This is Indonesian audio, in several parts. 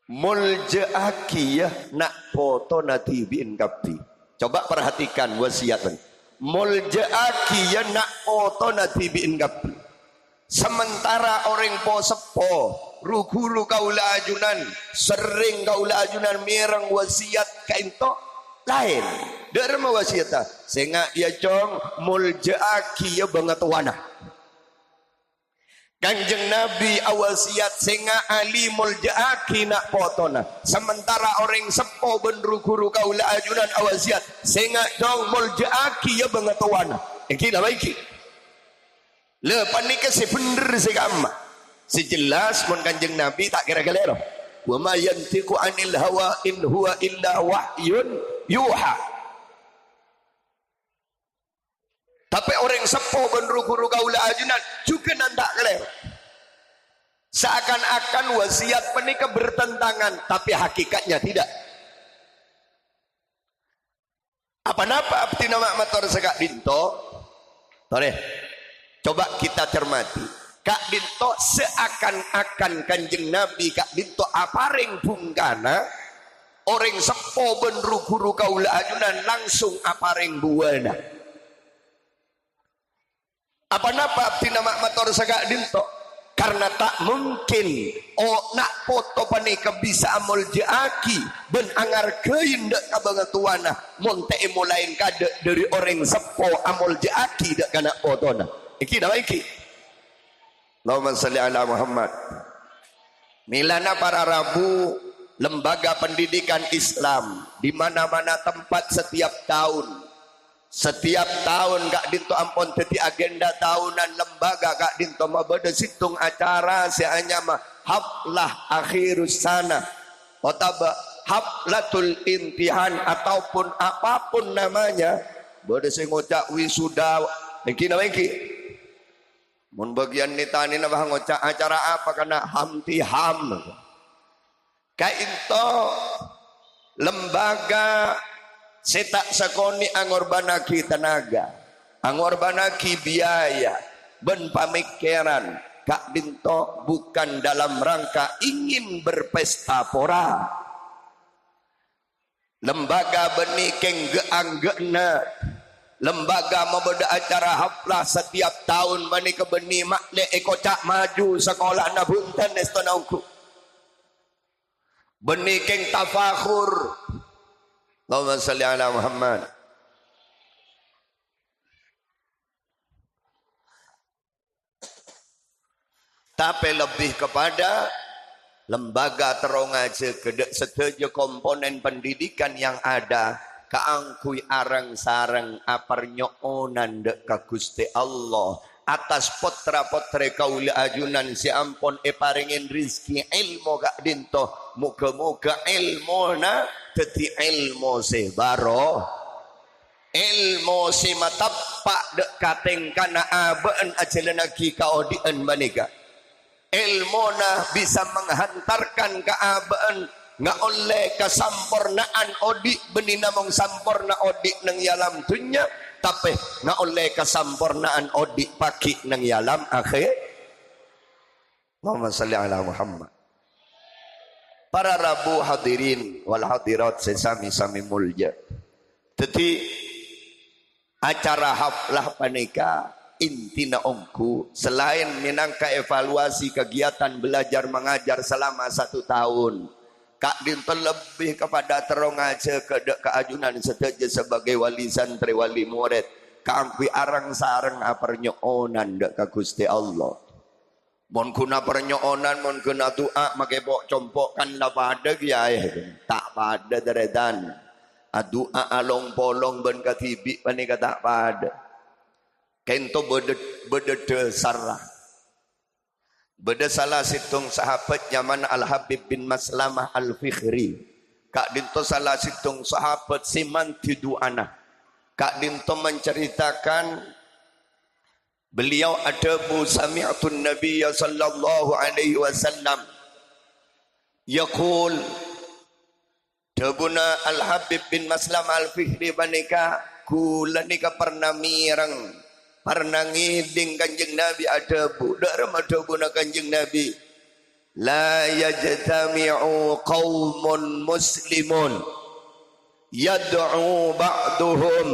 muljaaki ya nak foto nati bin kapi. Coba perhatikan wasiat. Muljaaki ya nak foto nati bin kapi. Sementara orang po sepo rugulu kaula ajunan sering kaula ajunan mirang wasiat kainto lain derma wasiata senga ya cong muljaaki ya banget wana Kanjeng Nabi awasiat senga ali muljaaki nak potona sementara orang sepo benru guru kaula ajunan awasiat senga cong muljaaki ya banget wana iki lah baiki le panika si bener si gamma si jelas mun Kanjeng Nabi tak kira-kira wa ma yantiqu anil hawa in huwa illa wahyun yuha. Tapi orang sepuh benru guru kaula ajunan juga nandak kelero. Seakan-akan wasiat penika bertentangan, tapi hakikatnya tidak. Apa napa abdi nama mator sekak dinto? Tore, coba kita cermati. Kak dinto seakan-akan Kanjeng Nabi Kak dinto aparing bungkana orang sepo benru guru kaula ajunan langsung aparing buana. Apa napa abdi nama mator sagak dinto? Karena tak mungkin nak foto panika bisa amol jaaki ben angar keun dek kabangatuana monte mulain kade dari orang sepo amol jaaki dek kana fotona. Iki dah iki. Allahumma salli ala Muhammad. Milana para Rabu lembaga pendidikan Islam di mana-mana tempat setiap tahun Kak Dinto ampun teti agenda tahunan lembaga Kak Dinto mabada situng acara seanya mah haflah akhirus sana otaba haflatul intihan ataupun apapun namanya bada sing ngocak wisuda iki nama iki mun bagian nitani nama ngocak acara apa kana hamtiham Kak Dinto lembaga setak sakoni angorbanaki tenaga angorbanaki biaya ben pamikiran Kak Dinto bukan dalam rangka ingin berpesta pora lembaga benih keng geanggena lembaga membeda acara haflah setiap tahun bani kebeni makle ekocak maju sekolah na bunten estonauku benih keng tafakhur. Allahumma salli ala Muhammad. Tapi lebih kepada lembaga terong aja kedek setuju komponen pendidikan yang ada kaangkui arang sarang apernyoonan dek ka Gusti Allah atas potra-potre kaula ajunan si ampon paringin rizki ilmu Kak Dinto muga-muga ilmuna teti ilmu sebaro ilmu si matapak dek kateng kana abaan ajalan lagi kaodien banika ilmuna bisa menghantarkan keabaan nga oleh kesampurnaan odik benina mong sampurna odik nang yalam dunya tapi nga oleh kesampurnaan odik paki nang yalam akhir. Allahumma salli ala Muhammad. Para Rabu hadirin wal hadirat sesami-sami mulya. Jadi acara haflah panika intina ongku selain minangka evaluasi kegiatan belajar mengajar selama 1 tahun. Kak Dinto lebih kepada terong aja ke keajunan seteja sebagai wali santri wali murid. Kaangkui arang sarang apernyoonan dek ka Gusti Allah. Mon kuna pernyoonan mon kuna doa make bok compokkan la pada kiai tak pada deredan adua along polong ben katibi pani kata pada kento bede sarah bede salah situng sahabat zaman Al Habib bin Maslamah Al Fikhri Kak Dinto salah situng sahabat siman tiduana Kak Dinto menceritakan beliau ada sami'tun Nabi sallallahu alaihi wasallam yaqul tabuna Al Habib bin Maslam Al Fihri banika kula nika pernah mirang pernah ngiding Kanjeng Nabi ada budak ramadan Kanjeng Nabi La yajtami'u qaumun muslimun yad'u ba'duhum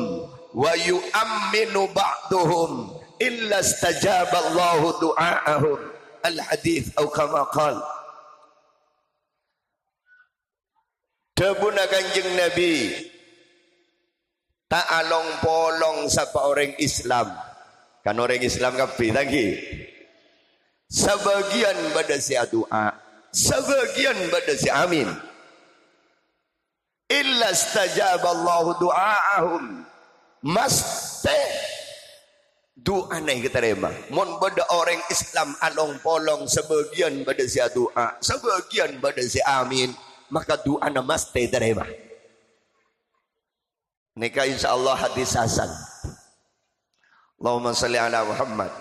wa yu'minu ba'duhum illa istajaba Allahu du'aahum. Al-hadith atau kama qala. Debuna Kanjeng Nabi tak along polong sapa orang Islam. Kan orang Islam kabeh lagi. Sebagian pada si doa, sebagian pada si amin. Illa stajaballahu du'aahum. Mesti doa naik keterima. Mun pada orang Islam along polong sebagian pada si doa, sebagian pada si amin, maka doa na mesti terima. Nikah insyaallah hadis hasan. Allahumma salli ala Muhammad.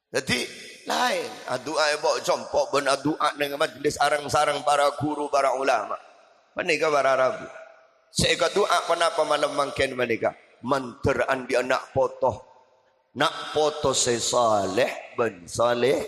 Jadi lain doa bawa compok ben doa dengan majlis arang-sarang para guru para ulama. Menika para rabu. Saya doa kenapa malam mangken menika? Manteran dia nak foto. Nak foto saya saleh ben saleh.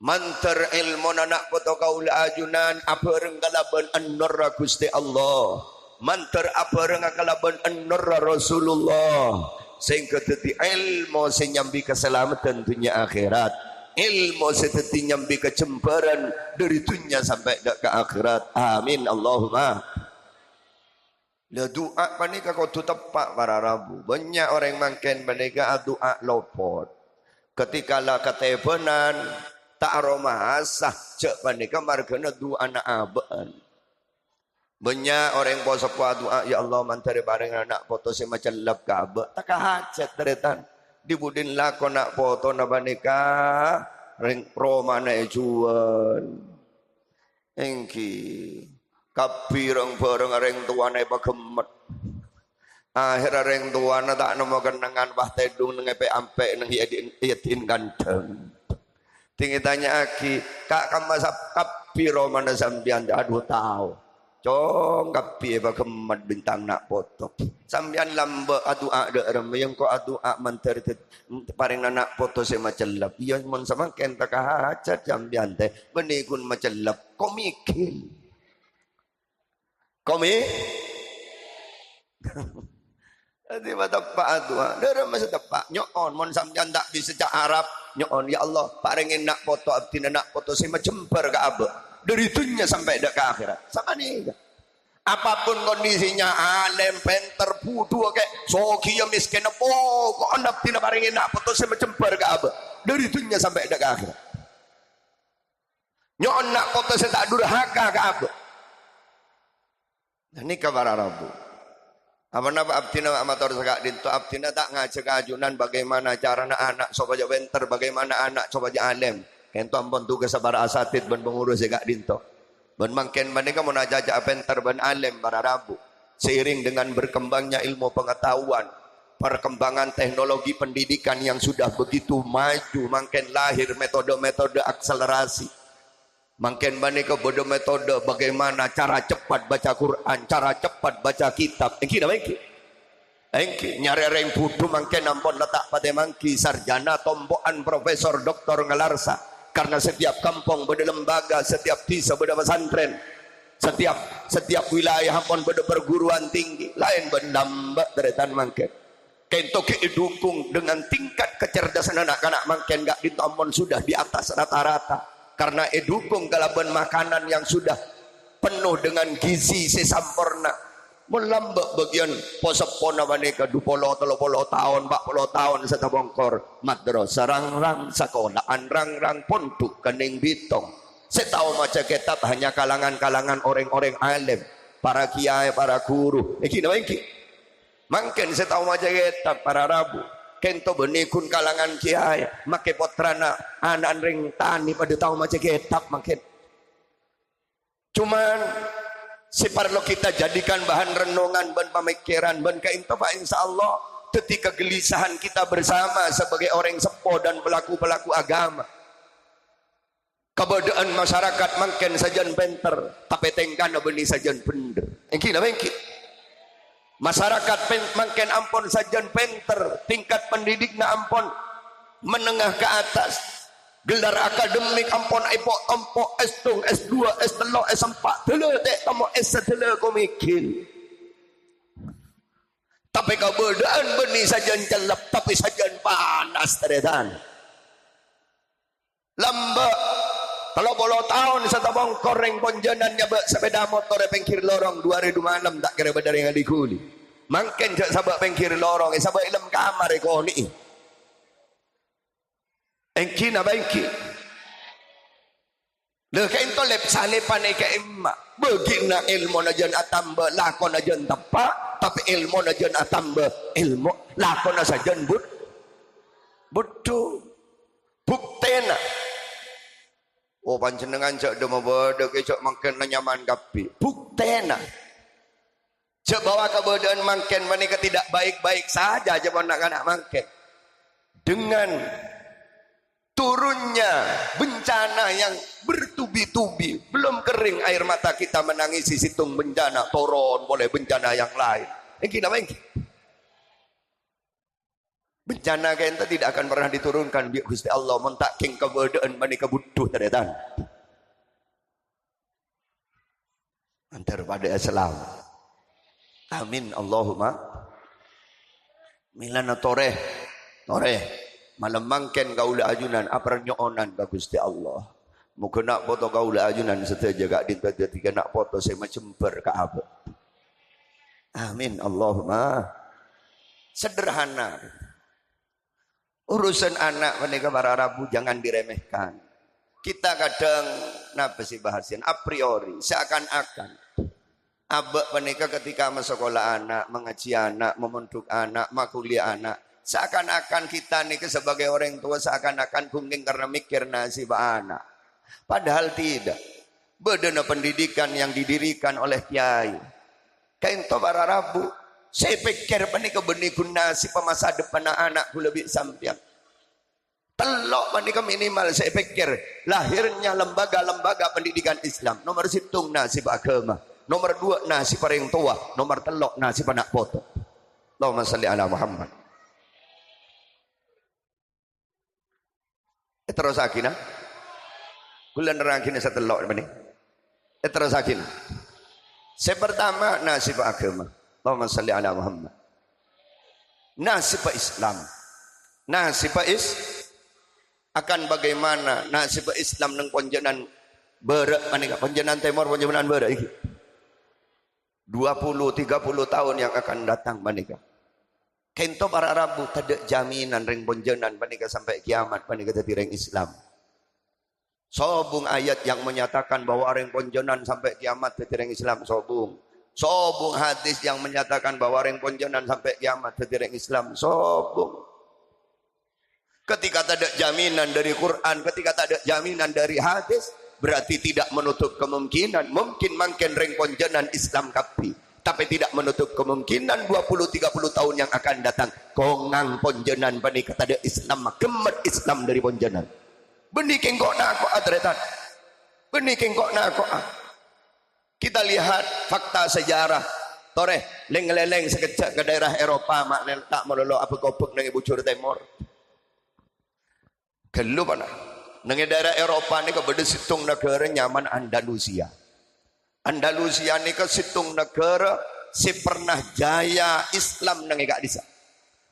Manter ilmu nak foto kaula ajunan apa renggalaban an-nur Gusti Allah. Manter apa renggalaban an-nur Rasulullah. Sehingga teti ilmu senyambi keselamatan dunia akhirat, ilmu seteti nyambi kecemburan dari dunia sampai ke akhirat. Amin Allahumma. La doa panika kau tu tepak para rabu. Banyak orang mangken panika doa lopot. Ketika lah ketebenan tak aroma asah cek panika margana doa na aban. Banyak orang puasa doa, ya Allah mantari bareng anak foto si macam lap kabel. Tak hajat teretan. Dibudin lako nak foto na banika. Ring Roma na ejuan. Engki. Kapirang bareng ring tua na ipagemet. Akhir ring tua na tak nama kenangan bah tedung nengepe ampe neng hiatin ganteng. Tinggi tanya aki. Kak kamasap kapiro mana sambian aduh tahu. Cong kapi bagemat bintang nak foto. Sambian lamba doa de rem yang ko doa menteri paring nak foto se macam iya mon sama ken tak hajat sambian teh benikun macam lap komikil. Jadi tepak doa. Derem masa tepak nyon mon sambian tak bisa cak Arab nyon ya Allah paringin nak foto abdi nak foto se macam ber ka abe. Dari dunia sampai ke akhirat. Sama nih. Apapun kondisinya, alim, penter, budu, kayak soki yang miskin, kok anda tidak paringin nak putus semacam bergabah. Dari dunia sampai ke akhirat. Nyon nak putus tak durhaka ke apa? Ini kabar Arabu. Apa-apa abdina amator sekak dinto abdina tak ngajak ajunan bagaimana cara anak coba aja penter, bagaimana anak coba aja alim. Kento ampun tugas sabar asatid ben pengurus segak dinto. Ben mangken mereka mau najajak penter ben alim para rabu. Seiring dengan berkembangnya ilmu pengetahuan, perkembangan teknologi pendidikan yang sudah begitu maju, mangken lahir metode-metode akselerasi. Mangken mereka bodoh metode bagaimana cara cepat baca Quran, cara cepat baca kitab. Engki dah engki. Engki nyari reng budu mangken ampun letak pada mangki sarjana tombokan profesor doktor ngelarsa. Karena setiap kampung beda lembaga, setiap desa beda pesantren, setiap wilayah pun beda perguruan tinggi, lain bendambak deretan mangken. Kento didukung dengan tingkat kecerdasan anak-anak mangken gak ditompon sudah di atas rata-rata. Karena dukung kalaban makanan yang sudah penuh dengan gizi sesampurna. Melambak bagian posepona maneka 20, 30 tahun, 40 tahun serta bongkor madrasah rang-rang sekolahan rang-rang pondok kening bitong. Saya tahu macam kitab hanya kalangan-kalangan orang-orang alim, para kiai, para guru. Iki nama iki. Mungkin saya tahu macam kitab para rabu. Kento benikun kalangan kiai, make potrana anak ring tani pada tahu macam kitab makin. Cuman si parlo kita jadikan bahan renungan dan pemikiran dan keintofa insyaallah ketika kegelisahan kita bersama sebagai orang sepo dan pelaku-pelaku agama. Keberadaan masyarakat mungkin sajan penter tapi tengkana beni sajan bener. Engki nama engki. Masyarakat mungkin ampun sajan penter tingkat pendidik na ampun menengah ke atas. Gelar akademik ampun ipok tompok S2, S2, S3, S4, tele tek tomo S3 ko mikir. Tapi keberadaan benih saja celap, tapi saja panas teretan. Lambak 30 tahun setabang koreng ponjanan nyabak sepeda motor pengkir lorong 2000 malam tak kira badari ngali kuli. Mangken jak sabak pengkir lorong, sabak ilem kamar ko ni. Engki na bengki. Le kain tolep salipan ke emma. Begina ilmu najan atamba lakon najan tepak, tapi ilmu najan atamba ilmu lakon sajan betul. Buktena. Oh panjenengan cak demo bodoh cak makan nyaman kapi. Buktena. Cak bawa keberadaan makan menika tidak baik-baik saja aja anak-anak makan. Dengan turunnya bencana yang bertubi-tubi, belum kering air mata kita menangisi situng bencana, toron boleh bencana yang lain. Bencana kita tidak akan pernah diturunkan bi Gusti Allah mentaking keberadaan menika butuh teretan. Antar pada Islam. Amin Allahumma. Milana toreh malam mangken kaula ajunan apar nyoonan ka Gusti Allah. Muga nak foto kaula ajunan seteja gak dinta nak foto saya macember ka abad. Amin Allahumma. Sederhana. Urusan anak menika para Rabu jangan diremehkan. Kita kadang napa sih bahasan a priori seakan-akan abak menika ketika sekolah anak, mengaji anak, memondok anak, makuliah anak, seakan-akan kita nih sebagai orang tua seakan-akan gungging karena mikir nasib anak. Padahal tidak. Bedana pendidikan yang didirikan oleh kiai. Kainto para Rabu. Saya pikir menika benih nasib masa depan anakku lebih sampian. Telok menika minimal saya pikir lahirnya lembaga-lembaga pendidikan Islam. Nomor 1 nasib agama. Nomor 2 nasib orang tua. Nomor 3 nasib anak foto. Allahumma salli ala Muhammad. Terus akhirnya bulan rangkina setelok ini terus akhirnya saya pertama nasib agama Allahumma salli ala Muhammad nasib Islam nasib akan bagaimana nasib Islam nang ponjenan berak manika ponjenan timur ponjenan berak iki 20-30 tahun yang akan datang manika. Kento para Rabu tidak jaminan ring ponjenan panika sampai kiamat panika dadi ring Islam. Sobung ayat yang menyatakan bahwa ring ponjenan sampai kiamat dadi ring Islam sobung. Sobung hadis yang menyatakan bahwa ring ponjenan sampai kiamat dadi ring Islam sobung. Ketika tidak jaminan dari Quran, ketika tidak jaminan dari hadis, berarti tidak menutup kemungkinan mungkin mangken ring ponjenan Islam kapi. Tapi tidak menutup kemungkinan 20-30 tahun yang akan datang kongang ponjenan panika tada Islam gemet Islam dari ponjenan benih kengkok nak atretan benih kengkok nak kita lihat fakta sejarah toreh leng-leleng sekejap ke daerah Eropa mak tak melolo apa kopek nang bucur timur gelu pana nang daerah Eropa ni beda situng negara nyaman Andalusia. Andalusia ni ke situng negara si pernah jaya Islam nang gak disa.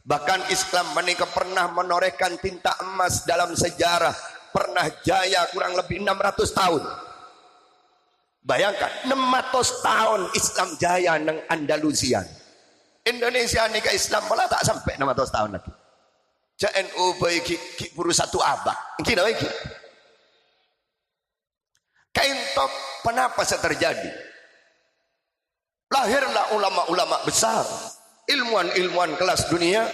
Bahkan Islam menika pernah menorehkan tinta emas dalam sejarah, pernah jaya kurang lebih 600 tahun. Bayangkan 600 tahun Islam jaya nang Andalusia. Indonesia ni ke Islam malah tak sampai 600 tahun lagi. JNU baik buru satu abad. Kita baik. Kain top, kenapa terjadi? Lahirlah ulama-ulama besar, ilmuwan-ilmuwan kelas dunia,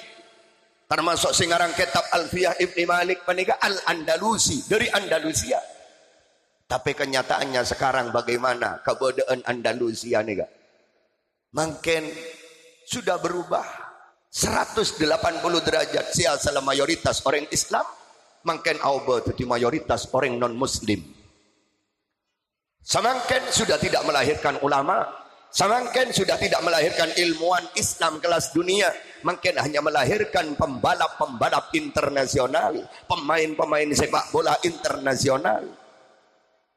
termasuk singarang kitab Alfiyah Ibni Malik panika Al-Andalusi dari Andalusia. Tapi kenyataannya sekarang bagaimana keberadaan Andalusia nih kak? Mungkin sudah berubah 180 derajat. Siasala mayoritas orang Islam, mungkin auba jadi mayoritas orang non Muslim. Semakin sudah tidak melahirkan ulama, Samangken sudah tidak melahirkan ilmuwan Islam kelas dunia, mungkin hanya melahirkan pembalap-pembalap internasional, pemain-pemain sepak bola internasional.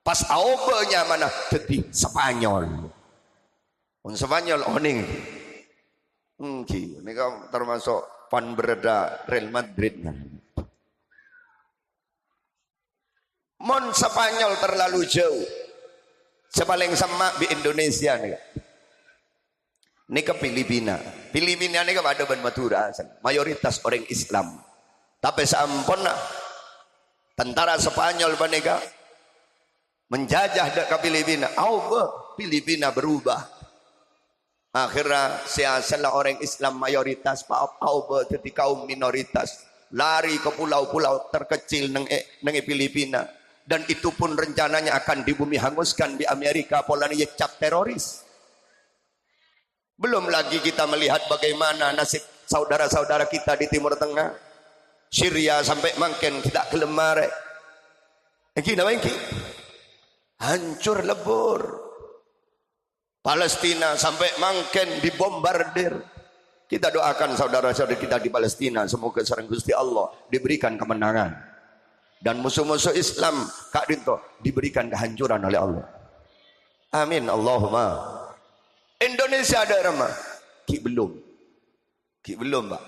Pas aobenya mana jadi Spanyol. Spanyol oning. Ini kan termasuk fan berada Real Madrid. Mon Spanyol terlalu jauh. Sepaling sama di Indonesia nih. Ini ke Filipina. Filipina ini kepada Ben Madura, mayoritas orang Islam. Tapi sampun tentara Spanyol mereka menjajah ke Filipina. Filipina berubah. Akhirnya siasalah orang Islam mayoritas, jadi kaum minoritas. Lari ke pulau-pulau terkecil neng Filipina. Dan itu pun rencananya akan dibumi hanguskan di Amerika, Polandia cap teroris. Belum lagi kita melihat bagaimana nasib saudara-saudara kita di Timur Tengah, Syria sampai makin tidak kelemar. Hancur lebur. Palestina sampai makin dibombardir. Kita doakan saudara-saudara kita di Palestina, semoga sareng Gusti Allah diberikan kemenangan. Dan musuh-musuh Islam Kak Dinto diberikan kehancuran oleh Allah. Amin Allahumma. Indonesia ada remah. Ki belum Pak.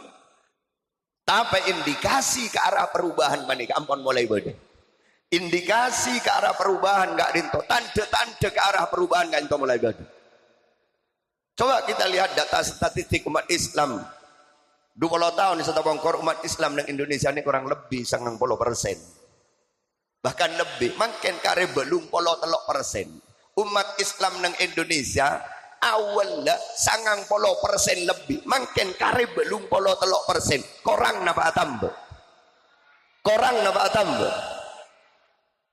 Tapi indikasi ke arah perubahan manika ampun mulai bade. Indikasi ke arah perubahan Kak Dinto, tanda-tanda ke arah perubahan Kak Dinto mulai bade. Coba kita lihat data statistik umat Islam. 20 tahun satu bongkor umat Islam di Indonesia ini kurang lebih 90%. Bahkan lebih, makin kare belum 33%. Umat Islam di Indonesia awalnya 90% lebih, makin kare belum 33%. Korang napa tambah?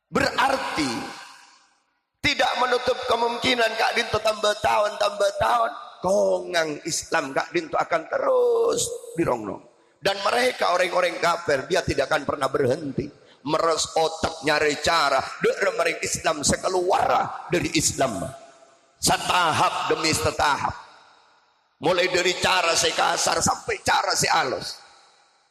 Berarti tidak menutup kemungkinan Kak Dinto tambah tahun kongang Islam Kak Dinto akan terus dirongnong. Dan mereka orang-orang kafir dia tidak akan pernah berhenti meres otak nyari cara dari mereka Islam sekeluar dari Islam setahap demi setahap, mulai dari cara si kasar sampai cara si halus.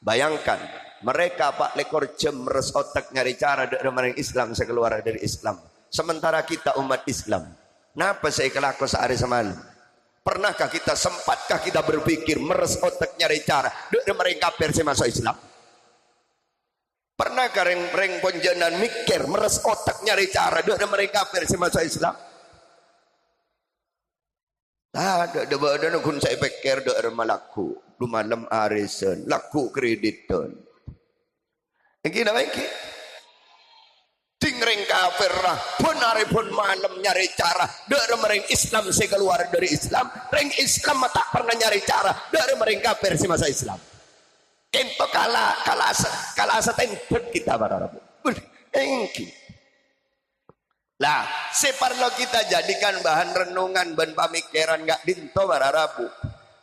Bayangkan mereka Pak lekor jam meres otak nyari cara dari mereka Islam sekeluar dari Islam, sementara kita umat Islam napa saya kelaku sehari semalam? Pernahkah kita, sempatkah kita berpikir meres otak nyari cara dari mereka kafir saya masuk Islam? Pernahkah reng ponjanan mikir meres otak nyari cara dari mereka kafir saya masuk Islam? Ada badan kun saya pikir dari malaku du malam arisan laku krediton. Iki nama iki tingring kafir lah pun malam nyari cara dari mereka Islam saya keluar dari Islam. Reng Islam tak pernah nyari cara dari mereka kafir saya masuk Islam. Ento kala tempat kita bararabu. Engki. Lah, separlo kita jadikan bahan renungan dan pemikiran Kak Dinto bararabu.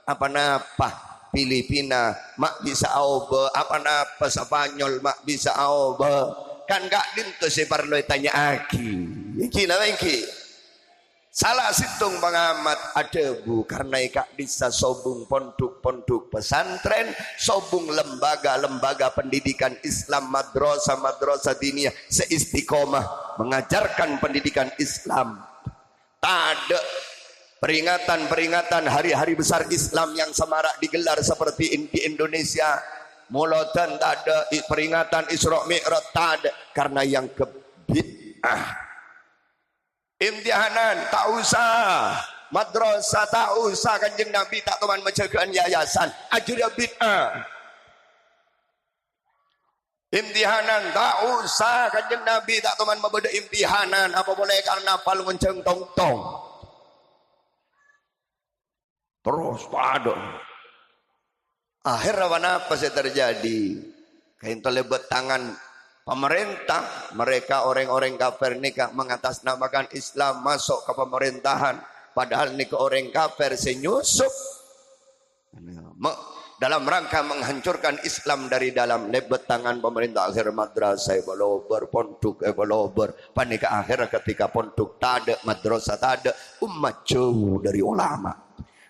Apa-napa Filipina mak bisa aoba, apa-napa Spanyol mak bisa aoba. Kan Kak Dinto separlo tanya aki. Iki nama iki. Salah situng pengamat ada bu karena Kak bisa sobung pondok pesantren, sobung lembaga pendidikan Islam, madrasah diniyah seistiqomah mengajarkan pendidikan Islam. Tak ada peringatan hari-hari besar Islam yang semarak digelar seperti di Indonesia. Muladan tak ada peringatan Isra Mi'raj, tak ada karena yang kebid'ah. Imtihanan tak usah, madrasah tak usah, Kanjeng Nabi tak teman menjagaan yayasan ajarnya bid'ah. Imtihanan tak usah, Kanjeng Nabi tak teman membeda imtihanan apa boleh karena pal ngonceng tong terus pada akhir apa sih terjadi? Kain lebat tangan pemerintah, mereka orang-orang kafir nikah mengatasnamakan Islam masuk ke pemerintahan, padahal nikah orang kafir senyusup dalam rangka menghancurkan Islam dari dalam. Lebet tangan pemerintah akhir madrasah balober pondok balober panika akhir ketika pondok tak ada madrasah tak ada, umat jauh dari ulama.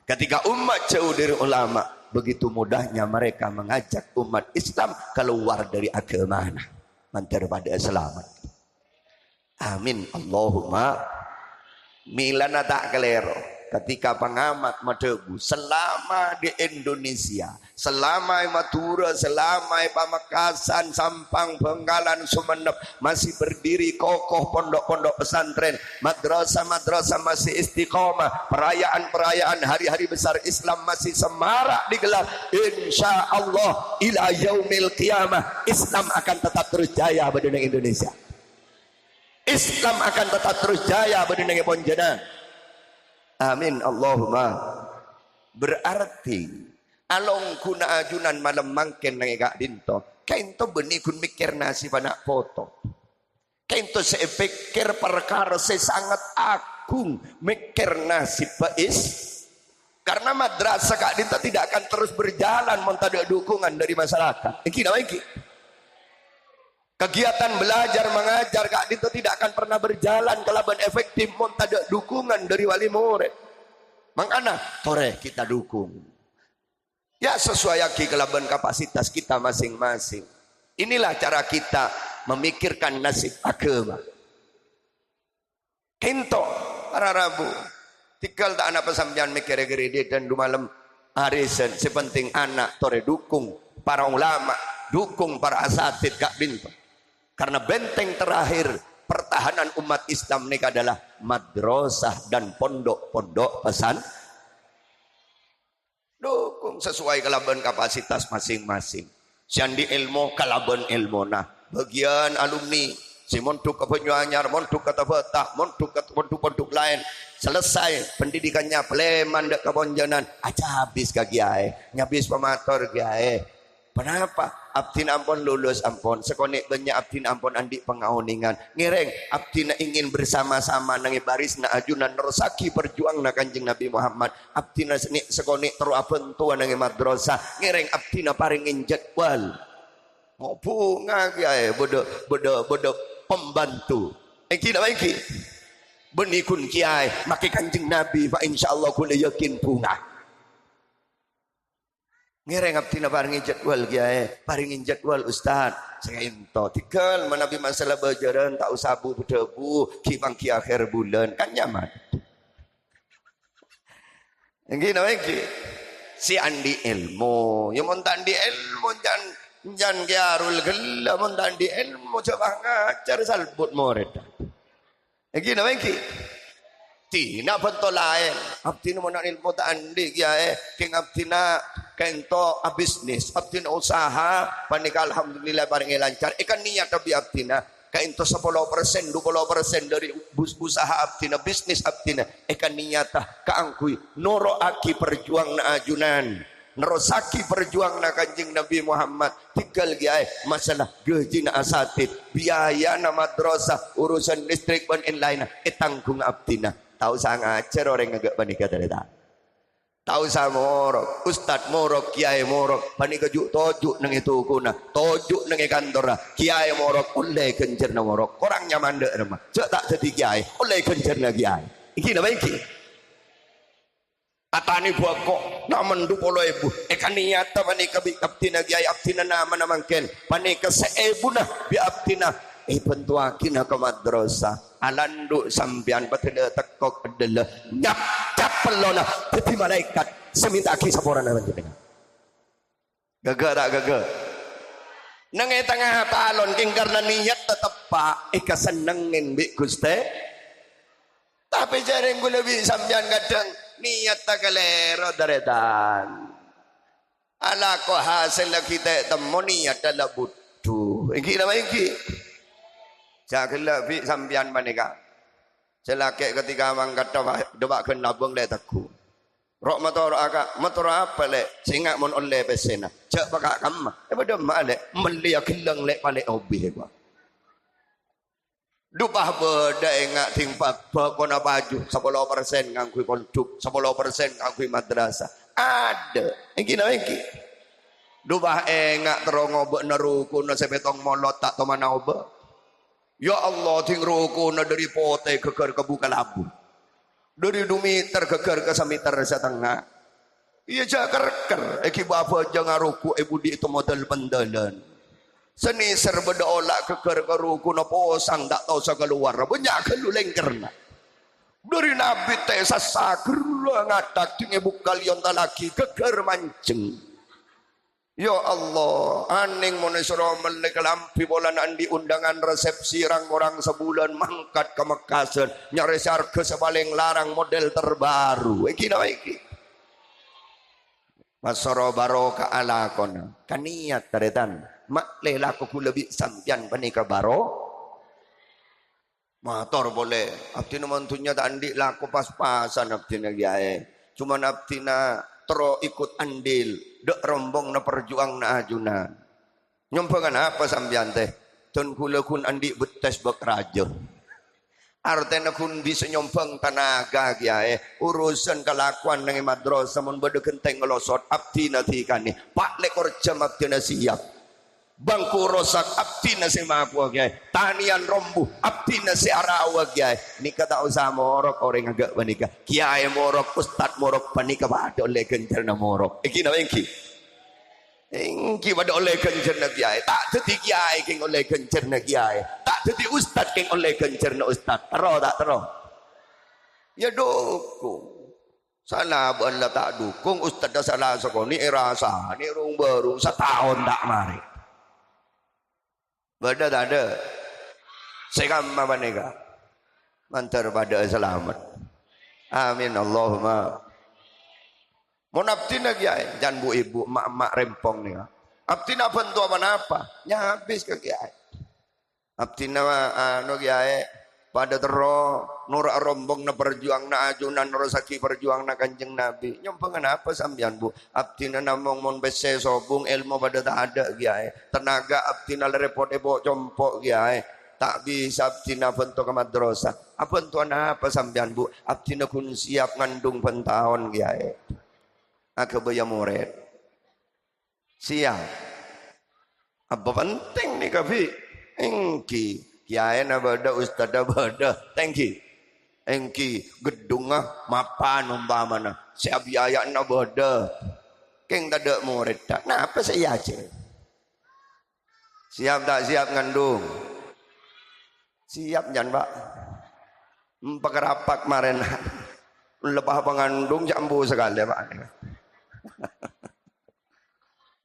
Ketika umat jauh dari ulama, begitu mudahnya mereka mengajak umat Islam keluar dari agama mantar pada selamat. Amin Allahumma. Milana tak kelero. Ketika pengamat Madebu selama di Indonesia, selama Madura, selama Pamekasan, Sampang, Bengkalan, Sumeneb masih berdiri kokoh pondok-pondok pesantren, madrasah-madrasah masih istiqomah, perayaan-perayaan hari-hari besar Islam masih semarak digelar, insya Allah ila yaumil qiyamah Islam akan tetap terus jaya pada Indonesia. Islam akan tetap terus jaya pada Ponjana. Amin Allahumma. Berarti along kuna ajunan malam mangken nang Kak Dinto, kainto benih kun mikir nasi panak foto. Kainto saya pikir perkara saya sangat agung mikir nasi pais. Karena madrasah Kak Dinto tidak akan terus berjalan montada dukungan dari masyarakat. Iki nama iki. Kegiatan belajar mengajar Kak Dinto tidak akan pernah berjalan kalaban efektif mun tak ada dukungan dari wali murid. Makanya tore kita dukung. Ya sesuai kalaban kapasitas kita masing-masing. Inilah cara kita memikirkan nasib agama. Kinto para Rabu. Tinggal tak anak pesambian mikir gerede dan du malam arisan. Sepenting anak tore dukung para ulama, dukung para asatid Kak Dinto. Karena benteng terakhir pertahanan umat Islam ini adalah madrasah dan pondok-pondok pesan. Dukung sesuai kalaban kapasitas masing-masing. Siandi ilmu kalaban ilmu. Nah, bagian alumni si montuk ke Penyuanyar, montuk ke Tabetah, montuk ke pondok-pondok lain. Selesai pendidikannya Pleman dek Kebonjanan, aja habis ke Kiai, nyabis pemator Kiai. Kenapa? Abdin ampun lulus ampun. Sekonik banyak abdin ampun andi pengauningan. Ngireng abdin ingin bersama-sama nangi baris na ajunan nerosaki perjuang na Kanjeng Nabi Muhammad. Abdin sekonik teru apentua nangi madrasah. Ngireng abdin paringin jadwal. Mau bunga kiai bodo pembantu. Iki nama iki. Benikun kiai maki Kanjeng Nabi fa insyaallah kula yakin bunga. Ngereng abdina paringin jadwal kiai, paringin jadwal ustaz. Saya ento tinggal menabi masalah bajaran tak usah debu kibang ki akhir bulan kan nyaman. Yang lagi si andi ilmu, yang montandi ilmu jan kiarul gela montandi ilmu coba ngajar salbut murid. Yang lagi tina bentuk lain. Abdina mau nak ilmu tak andi kiai, king abdina kento bisnis, abdina usaha, panika alhamdulillah bareng lancar. Ikan niat tapi abdina, kento 10%, 20% dari usaha abdina, bisnis abdina. Ikan niat kaangkui, noro aki perjuang na ajunan, nerosaki perjuang na Kanjeng Nabi Muhammad. Tinggal giai masalah gaji na asatid, biaya na madrasah, urusan listrik dan lain-lain. Tanggung abdina. Tahu sang ajar orang agak panika dari tak. Tahu sama morok, ustad morok, kiai morok, panika juk tojuk nang itu kuna, tojuk nang kantor, kiai morok, oleh kencer na morok, korangnya mandek nama, cek tak jadi kiai, oleh kencer na kiai. Iki nama iki. Atani buat kok, naman du polo ibu, ekan niata panika bi abdina kiai abdina nama namangken, panika seebu nah bi abdina. Pentuakin ke madrasah alandu sambian patela tekok adalah nyap pelona jadi malaikat seminta aki saporan apa jenengan gagal tak gagal nang tengah talon king karena niat tetep pak senengin bi Gusti tapi jarang gue lebih sambian kadang niat tak kelero daretan ala ko hasil kita temu niat adalah butuh iki nama iki Jaklah bi sambian manika. Selake ketika mangkat doa ke nabung le taku. Rok motor apa le? Singa mon oleh pesena. Cak pakak kam. Pada male melia keleng le pale obi gua. Dupah beda engak timpak bakona baju 10% ngangkui pondok, 10% ngangkui madrasah. Ada. Iki nama iki. Dubah engak terong obek na ruku na sepetong molot tak tomana obek. Ya Allah ting ruku na dari pote keker ke buka labu. Dari 2 meter keker ke 1 meter setengah. Iya jakar-ker. Eki bapa jangan ruku ibu di itu model pendalan. Seni serbeda olak keker ke ruku na posang tak tahu sa keluar. Banyak keluleng kerna. Dari Nabi teh sasaker ngatak ting ibu kalian talaki keker mancing. Ya Allah, aning monesro melek lampi bolan andi undangan resepsi orang sebulan mangkat ke Mekasan nyari harga sepaling larang model terbaru. Iki na iki. Masoro barokah ala kona. Kaniat taretan. Mak laku ku lebih sampian panika baro. Motor boleh. Abdi mantunya tak andi laku pas-pasan abdi na giae. Cuma abdi na tero ikut andil dek rombong na perjuang na ajunan nyompengan apa sambian teh ton kula kun andi betes bekraja artena kun bisa nyompeng tenaga giae urusan kelakuan nang madrasah mun bade genteng ngelosot abdi natikani pak lekor jam abdi na siap bangku rosak abdi na si maku giae tanian rombu abdi na si arawa giae nika tak usah morok orang agak panika kiai morok ustad morok panika pada oleh gencer na morok iki na engki engki pada oleh gencer na kiai tak dadi kiai king oleh gencer na kiai tak dadi ustad king oleh gencer na ustad tero tak tero ya dukung salah bala tak dukung ustad dah salah sekoni rasa ni rung baru setahun tak mari bada tak ada sekam apa nega mantar pada selamat amin Allahumma mun abdi na kiai jan bu ibu mak rempong ni abdi na bantu apa nyabis ke kiai abdi na anu kiai pada tero nur rombong na perjuang na ajunan rosaki perjuang na kanjeng nabi nyompengan apa sambian bu abdi na namong mon bese sobung ilmu pada tak ada kiai tenaga abdi na repot ebo compok kiai tak bisa abdi na bentuk ke madrasah apa tuan apa sambian bu abdi na kun siap ngandung pentahun kiai aku bayar murid siap apa penting nih kafi engki kiai na bada ustad bada tengki engki gedung mapan umpamana siap biaya na bada keng tak ada murid tak nah apa saya aja siap tak siap ngandung siap jan pak pakerapak kemarin lepas pengandung jambu sekali pak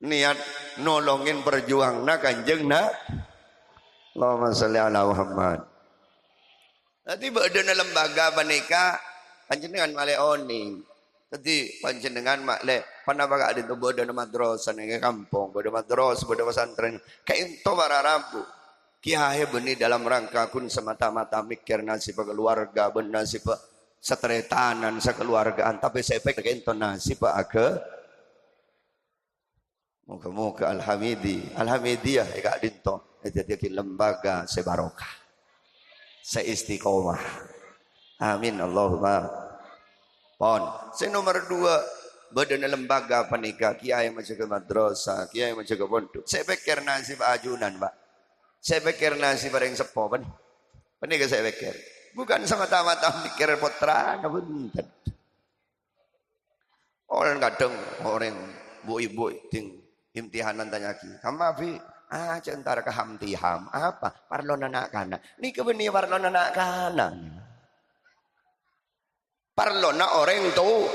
niat nolongin perjuang na kanjeng na Allahumma sholli ala Muhammad. Tadi badan lembaga panika panjenengan male oning. Tadi panjenengan makle panapa ada tu badan madrasah ning kampung, badan madrasah, badan pesantren. Kayak ento para rabu. Kiai benih dalam rangka kun semata-mata mikir nasib keluarga, ben nasib setretanan sekeluargaan, tapi saya pikir ento nasib aga muka-muka Alhamidiyah eka dinto. Jadi lembaga sebarokah seistiqomah amin Allahumma pon nomor 2 badan lembaga panika kiai macam ke madrasah kiai macam ke pondok saya pikir nasib ajunan pak saya pikir nasib bareng sepo panika saya pikir bukan semata-mata mikir putra punten orang kadang orang bu-ibu ting imtihanan tanya ki kamafi centara kehamtiham apa parlon anak kana ni kebeni parlon anak kana parlon na orang tu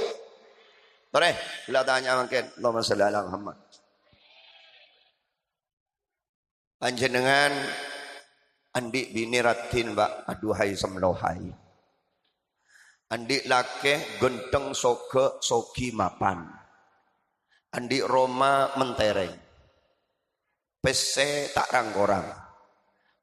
tore bila tanya mungkin Allahumma sholli ala Muhammad panjenengan andi bini ratin mbak aduhai semlohai andi lake genteng soke soki mapan andi Roma mentereng PC tak rangkorang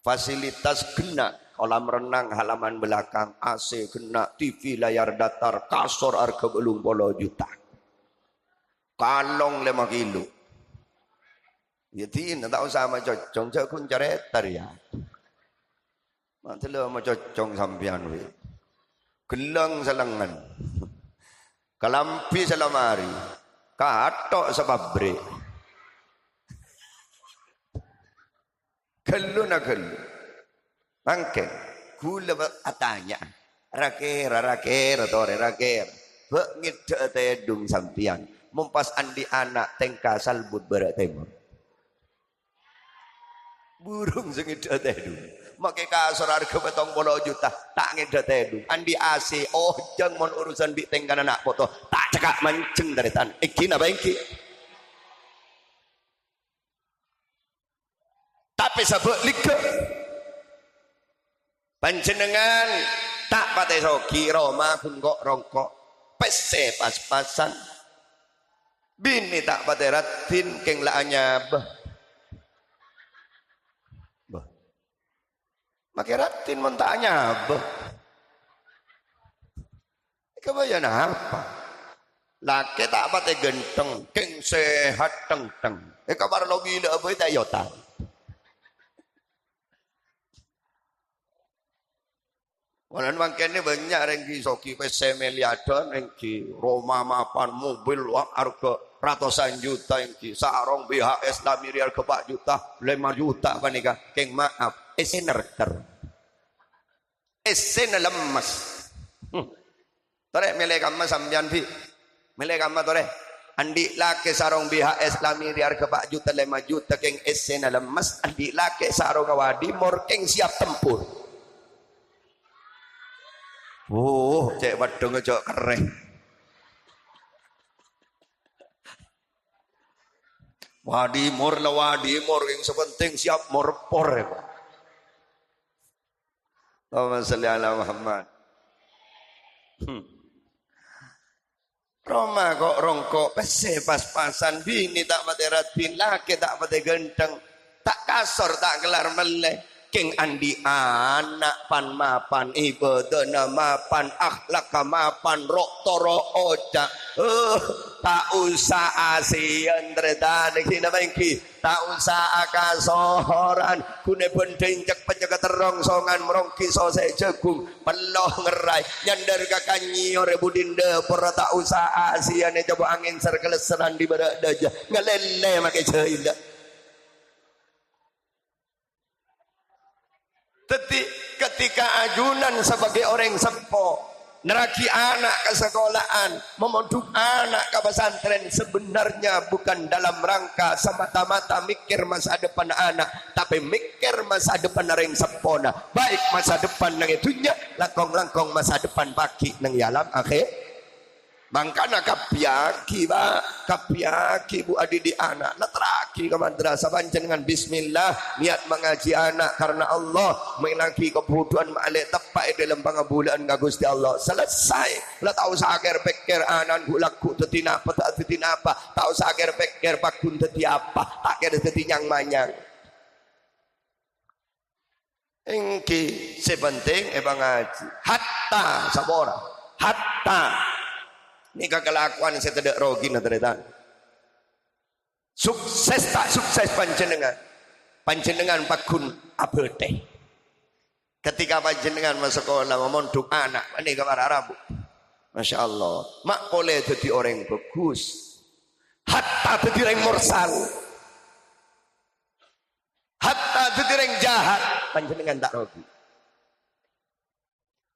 fasilitas kena kolam renang halaman belakang AC kena TV layar datar kasur harga belum 10 juta kalong 5 kilo jadi tak usah sama cocong saya kun caretar ya mantelo sama cocong sampian we gelang selengan kalampi selamari katok sepabre Gelu na gelu. Mangke gula atanya. Rakera tore rakera. Bengit tedung sampian. Mumpas andi anak tengka salbut barat timur. Burung sengit tedung. Makai kasar harga betong 10 juta tak ngeda tedung. Andi AC oh jang mon urusan bi tengkan anak foto tak cekak mancing dari tan. Iki napa iki? Tapi sabuk liga. Panjenengan tak pate sogi Roma pun kok rongkok. Pese pas-pasan. Bini tak pate ratin keng laanya bah. Makai ratin mentahnya apa? Kebayang apa? Laki tak pati genteng, keng sehat teng-teng. Kabar lo gila apa itu ayota? Walau makin ini banyak rengki soki PC miliaran, rengki Roma mapan mobil harga ratusan juta rengki sarong BHS lah miliar ke 4 juta 5 juta apa nih keng maaf. Esen nerter, esen lemas. Tore milih kamma sambian bi, milih kamma tore. Andi laki sarong BHS lami riar ke 4 juta 5 juta keng esen lemas. Andi laki sarong kawadi mor keng siap tempur. Oh, cek wadong cok keren. Wadimor lah wadimor keng sepenting siap morpor ya pak. Allahumma salli ala Muhammad. Roma kok rongkok pese pas-pasan bini tak pati ratin laki tak pati genteng tak kasor tak gelar meleh keng andi anak pan mapan ibadah mapan akhlak mapan rok toro oca tak usah asian tretan iki namanya tak usah akasoran kune bendeng cek penjaga terong songan merongki sose jagung peloh ngerai nyandar kakanyi ore budinda pura tak usah asian coba angin serkeleseran di badak daja ngelele make jahila. Ketika ajunan sebagai orang sepo neraki anak ke sekolahan memondok anak ke pesantren sebenarnya bukan dalam rangka semata-mata mikir masa depan anak tapi mikir masa depan orang sepona baik masa depan nang itunya langkong-langkong masa depan baki nang alam akhir. Mangkana kapiaki ba kapiaki bu adi di anak natraki ke madrasah panjenengan bismillah niat mengaji anak karena Allah mengelaki kebutuhan malik tepat dalam pangabulan ka Gusti Allah selesai la tau sager pikir anan gulaku teti napa tak teti napa tau sager pikir pakun teti apa tak kira teti nyang manyang engki sepenting ngaji hatta sabora hatta ini kekelakuan saya tidak rogi na ternyata. Sukses tak sukses panjenengan pakun abete. Ketika panjenengan masuk sekolah memondok anak, ini kamar Arabu. Masya Allah, mak boleh jadi orang bagus. Hatta jadi orang mursal. Hatta jadi orang jahat, panjenengan tak rogi.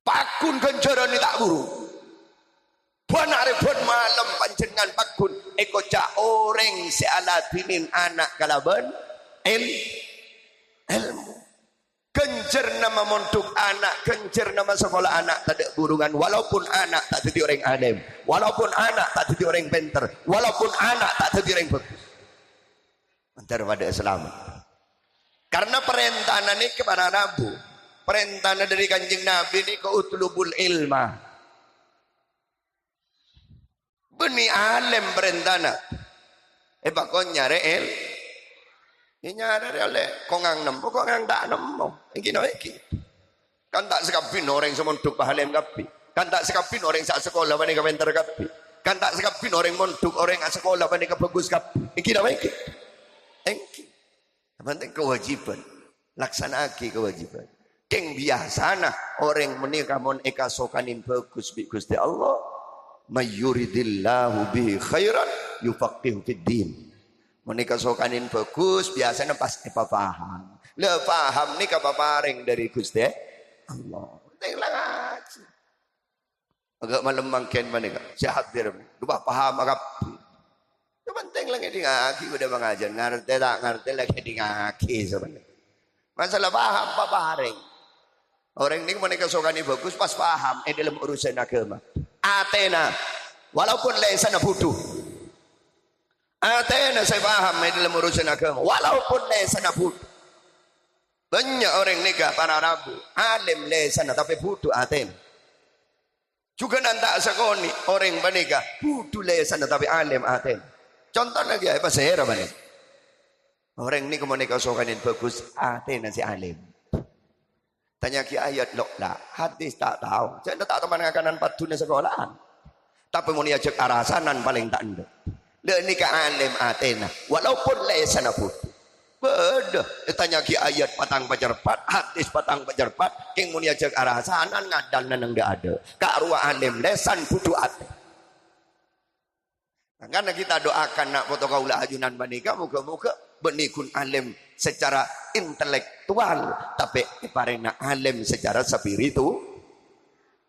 Pakun kenjaran ini tak buruk. Buan arifun malam panjenengan pakun eko cak orang sealadinin anak kalaban ilmu kencer nama montuk anak kencer nama sekolah anak tak ada burungan walaupun anak tak jadi orang alim walaupun anak tak jadi orang pinter walaupun anak tak jadi orang bagus antar pada selamat karena perintahnya ini kepada Nabi perintahnya dari kanjeng Nabi ini ke utlubul ilmah beni alim berentana bakon nyare nyare oleh kongang nemu kongang tak nemu iki no iki kan tak sekapin orang semonduk pahalem kapi kan tak sekapin orang sak sekolah bani kapenter kapi kan tak sekapin orang monduk orang sak sekolah bani bagus kapi iki no iki penting kewajiban laksanaki kewajiban keng biasana orang menikah mon eka sokanin bagus bi Gusti Allah mayyuridillahu bihi khairan yufaqihu fid din Menika sokanin bagus biasanya pas paham. Le paham nih kapaparing dari Gusti Allah. Tenglah ngaji. Agak malam mangken menika. Sehat dir. Dupa paham agak. Itu penting lagi di ngaji udah mengajar. Ngerti tak ngerti lagi di ngaji sebenarnya. Masalah paham paparing. Orang ini menika sokani bagus pas paham dalam urusan agama. Atena walaupun lesana butuh. Atena saya paham dalam urusan agama walaupun lesana butuh. Banyak orang nikah para rabu alim lesana tapi butuh Atena. Juga nanti sekoni orang menikah butuh lesana tapi alim Atena. Contoh lagi apa saya mana? Orang ini menikah sokanin bagus Atena si alim. Tanya ki ayat lok lah hadis tak tahu. Saya tak tahu mana kanan patunya sekolahan. Tapi mau diajak arasanan paling tak ada. Le nikah alim Atena walaupun lesana butuh. Beda. Tanya ki ayat patang pajarpat, hadis patang pajarpat, king mun diajak arasanan ngadal nang ndak ada. Ka arwah alim lesan butuh ate. Nah, karena kita doakan nak foto kaula ajunan menikah muga-muga benikun alim secara intelektual tapi paling nak alim secara spiritual.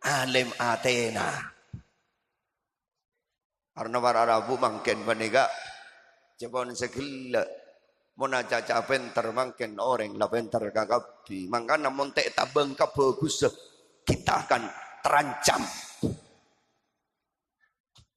Alim Atena. Karena para Arabu mangken menikah cepon segila mona caca penter mangken orang la penter kakabi mangkana monte tabeng ka bagus kita akan terancam.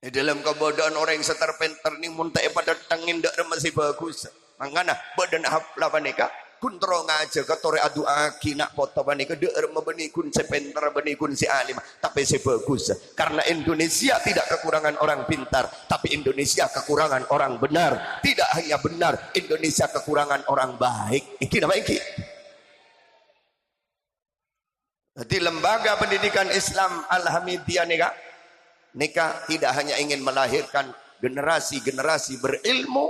Di dalam kebodohan orang yang seterpenter ni monte pada tangin dak masih bagus. Mangkana badan hafla panika kuntro ngaja katore adu aki nak foto panika dak mabeni kun sepenter beni kun si alim tapi si bagus. Karena Indonesia tidak kekurangan orang pintar tapi Indonesia kekurangan orang benar. Tidak hanya benar, Indonesia kekurangan orang baik. Iki nama iki. Jadi lembaga pendidikan Islam Al-Hamidiyah nikah tidak hanya ingin melahirkan generasi-generasi berilmu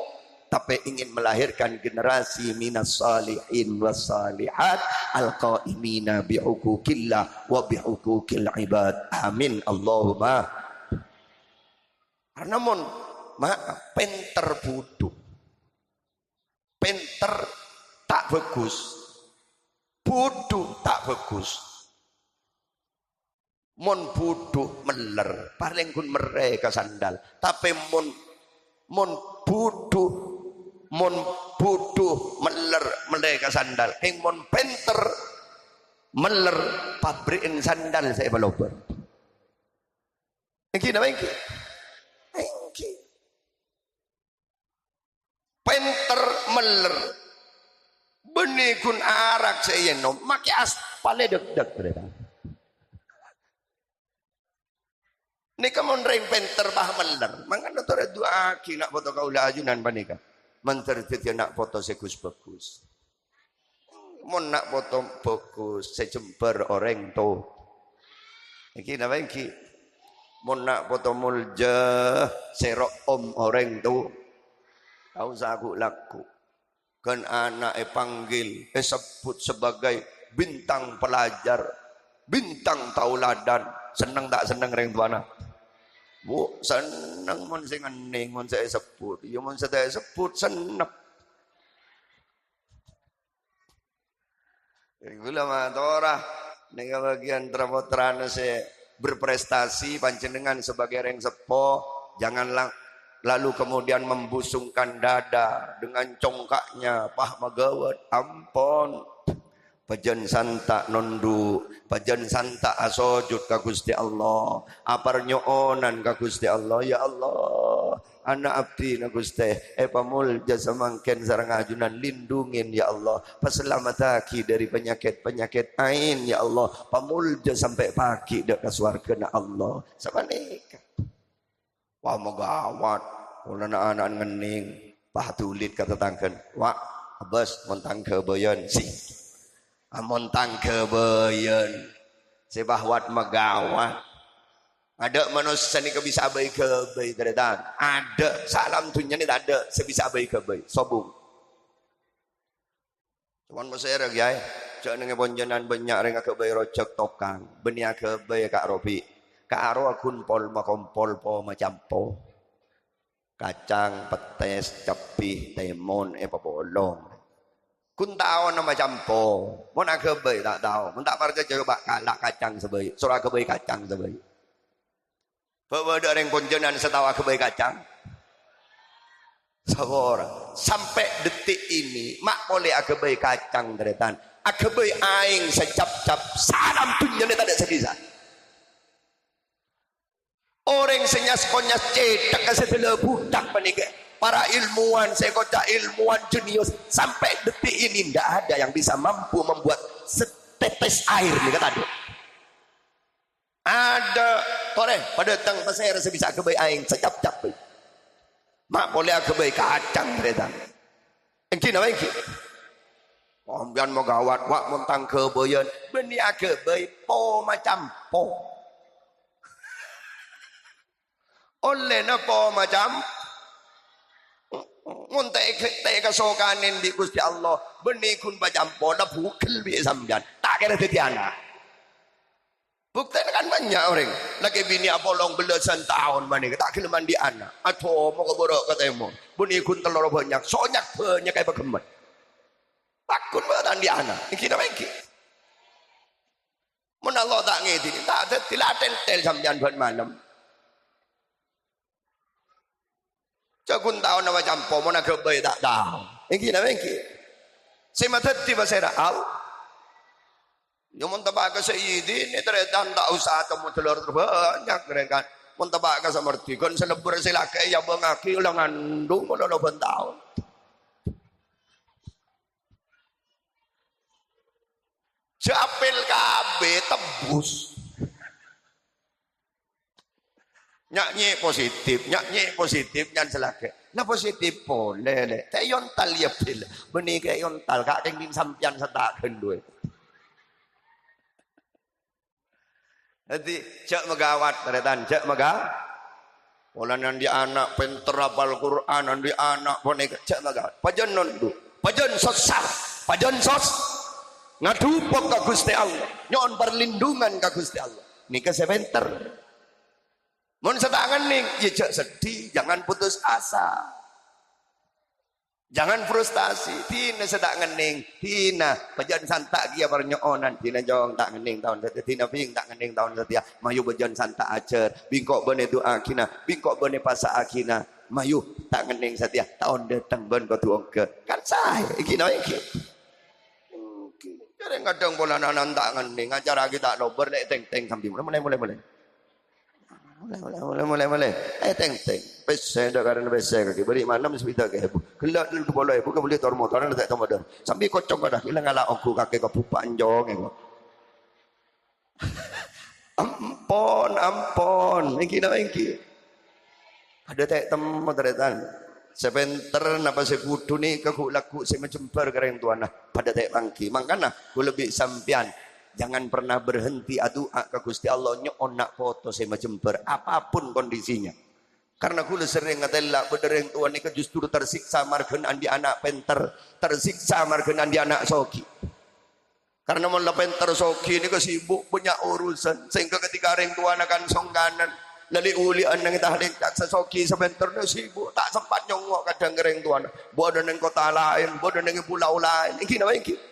tapi ingin melahirkan generasi minas salihin was salihat al-qaimina bi'uquqillah wa bi'uquqil ibad. Amin Allahumma. Karena mon penter butuh. Penter tak bagus. Butuh tak bagus. Mon butuh meler paling kun mereka sandal tapi mon butuh meler mereka sandal yang mon penter meler pabrikin sandal saya balober iki nama iki penter meler benih kun arak saya no maki aspalnya deg-deg berita. Nika mon reng penter bah meler. Mangkana tore dua aki nak foto kaula ajunan panika. Menter titi nak foto segus bagus. Mon nak foto bagus sejember orang to. Iki napa iki? Mon nak foto mulja serok om orang to. Tahu saku laku. Kan anak panggil sebut sebagai bintang pelajar, bintang tauladan. Senang tak senang reng tuana? Bu, senang mon sing ngening mon saya sebut. Ya mon saya sebut senang. Gula matora ning bagian trapotrana saya berprestasi panjenengan sebagai reng sepo janganlah lalu kemudian membusungkan dada dengan congkaknya pah magawat ampon. Pajan santa nondu, pajan santa asojud ka Gusti Allah. Apar nyoonan ka Gusti Allah, ya Allah. Anak abdi na Gusti, pamul jasa mangken sareng ajunan lindungin ya Allah. Paselamataki dari penyakit-penyakit ain ya Allah. Pamul jasa sampai pagi dak ka swarga na Allah. Sabanika. Wah magawat, ulana anak ngening, pahtulit kata tangken. Wah, abas montang kebayan sih. Amontang kebayan sebahwat megawat ada manusia ni bisa abai kebai keretan ada salam tunya ni tak ada sebisa abai kebai sobung cuman masih ada ya cak dengan bonjanan banyak dengan kebai rocok tokang benia kebai kak Robi kak Aro akun pol makompol po macam po kacang, petes, cepih, timun, pebolong. Kun tahu nama campo, mau nak kebay tak tahu. Mun tak marga coba kalak kacang sebaik, surah kebay kacang sebaik. Bawa ada yang konjenan setawa kebay kacang. Sabora sampai detik ini mak boleh akebay kacang deretan. Akebay aing secap-cap salam punya tak ada sebisa. Orang senyas-konyas cetak setelah budak menikah. Para ilmuwan, sekota ilmuwan jenius sampai detik ini tidak ada yang bisa mampu membuat setetes air nih kata ada. Ada tore pada tang pasir sebisa akebay aing secap-cap. Mak boleh akebay kacang deretan. Engki nama engki. Ombian mau gawat wak montang kebayan beni akebay po macam po. Oleh napa macam ngontek kasokanin di Gusti Allah benih kun bajampo na bukel bi sampean tak kira dadi anak. Bukti kan banyak orang lagi bini apolong belasan tahun mana tak kira mandi anak atau mau keborok katemu benih kun telur banyak sonyak banyak kayak begemet takut banget di anak ini nama ini mun Allah tak ngedi tak ada tilaten tel sampean ban malam. Cakun tahu nama campo mana kebay tak tahu. Engki nama engki. Saya mata tiba saya al. Yang mentabak ke Sayyidi ini teretan tak usah temu telur terbanyak mereka. Mentabak ke semerti kon selebur silakai ya bengaki ulang andung mana lo bentau. Seapel kabe tebus. Nyanyi positif nyan selake. Nah positif boleh le. Tak yontal ya pil. Benih ke yontal kak kengin sampian setaken duit. Jadi cak megawat teretan cak megawat. Olanan di anak pinter hafal Quran di anak bonek cak megawat. Pajon nondu. Pajon sosar. Pajon sos. Ngadupok ka Gusti Allah. Nyon perlindungan ka Gusti Allah. Nika sebentar. Mun sedangan nih, ya sedih, jangan putus asa. Jangan frustasi. Tina sedangan nih, tina pejan santak dia bernyonan, tina jong tak ngening tahun setia, tina bing tak ngening tahun setia. Mayu pejan santak acer, bingkok bene doa kina, bingkok bene pasa akina. Mayu tak ngening setia, tahun datang ben kau tuang ke. Kan saya, iki naik iki. Jadi kadang bola nanan tak ngening, acara kita lober lek teng sambil mulai. Mulai. Teng. Pese dah karena pese kaki. Beri mana mesti kita ke. Kelak dulu tu boleh. Bukan boleh tor motor. Nanti tak motor. Sambil kocok dah. Hilang ngalah aku kaki kau pupanjong. Ampon. Engki. Ada tak temu teretan. Sebentar napa sekutu ni kaku laku semacemper kereng tuan nah. Pada tak bangki. Makanya aku lebih sampian. Jangan pernah berhenti doa ke Gusti Allah nyon nak foto saya macemper apapun kondisinya. Karena kula sering ngatella bedereng tuan ni justru tersiksa margen andi anak penter, tersiksa margen andi anak soki. Karena mun penter soki ni sibuk punya urusan sehingga ketika reng tuan akan songganan lali ulian nang tahlik sa soki sebentar ni sibuk tak sempat nyongok kadang reng tuan. Bodo nang kota lain, bodo nang pulau lain. Iki napa iki?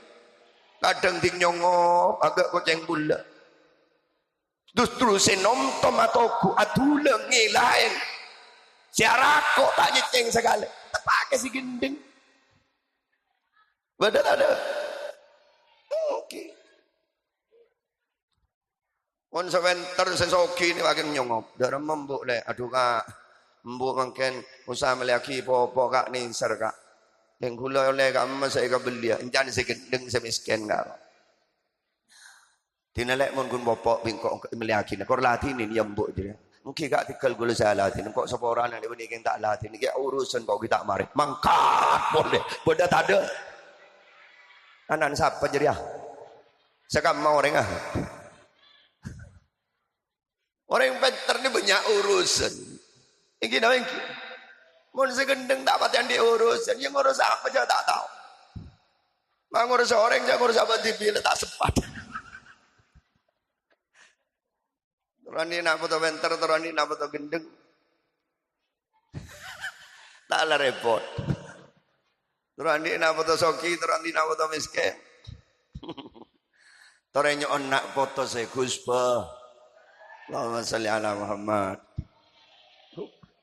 Kadang ting nyongop agak koceng bula. Justru senom tomatoku atulang ngilain. Siarakok tak nyeceng sekali. Tak pakai si gending. Badan ada. Oke. On sebentar sesoki ni makin nyongop. Darah membuk le. Aduh kak. Membuk makin usaha meliaki popo kak ni ser kak. Yang gula oleh kamu saya beli, jangan segendeng semiskin kau. Tinalek mon kun bopok bingkok meliakin. Kau latih ni yang buk je. Mungkin kak tikal gula saya latih. Kau seorang yang ni yang tak latih. Ni urusan kau kita mari. Mangkat boleh. Bodoh tak ada. Anak siapa jadi ah? Sekarang mau orang ah. Orang yang pintar ni banyak urusan. Ini dah ini. Mun segendeng tak patah diurus, yang ngurus apa aja tak tahu. Ngurus orang, jangan ngurus apa dipilih tak sempat. Terani nak foto benter, terani nak foto gendeng. Tak lah repot. Terus andi nak foto soki, terus andi nak foto miskin. Torenya onak foto saya Gusba. Allahumma salli ala Muhammad.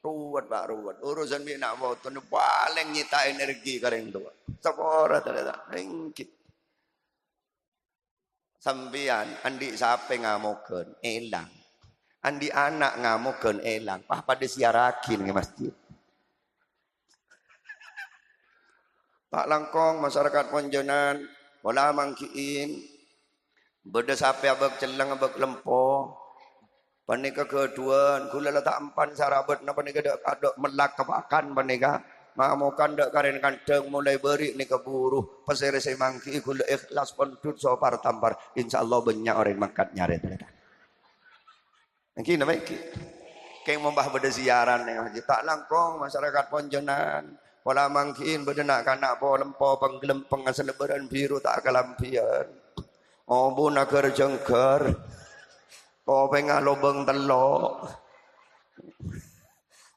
Ruwet pak ruwet. Urusan bi nak foto ni paling nyita energi kareng tu. Sepora ternyata. Ringkit. Sampian andi sape ngamokeun elang. Andi anak ngamokeun elang. Pah pada siarakin ke masjid. Tak langkong masyarakat Ponjonan, wala mangkiin, beda sape abak celang abak lempo, panika keduan, kula letak empan sarabat na panika dak adok melak kepakan panika, mamokan dak karen kandeng mulai beri ni keburu, pasere saya mangki kula ikhlas pendut sopar tampar, insyaallah banyak orang makan nyari ternyata. Mungkin nama iki, keng membah beda siaran yang tak langkong masyarakat Ponjonan. Wala mangkin bedenak kanak po lempo penggelempeng selebaran biru tak kalampian. Oh bu naker jengker. Oh pengah lobeng telok.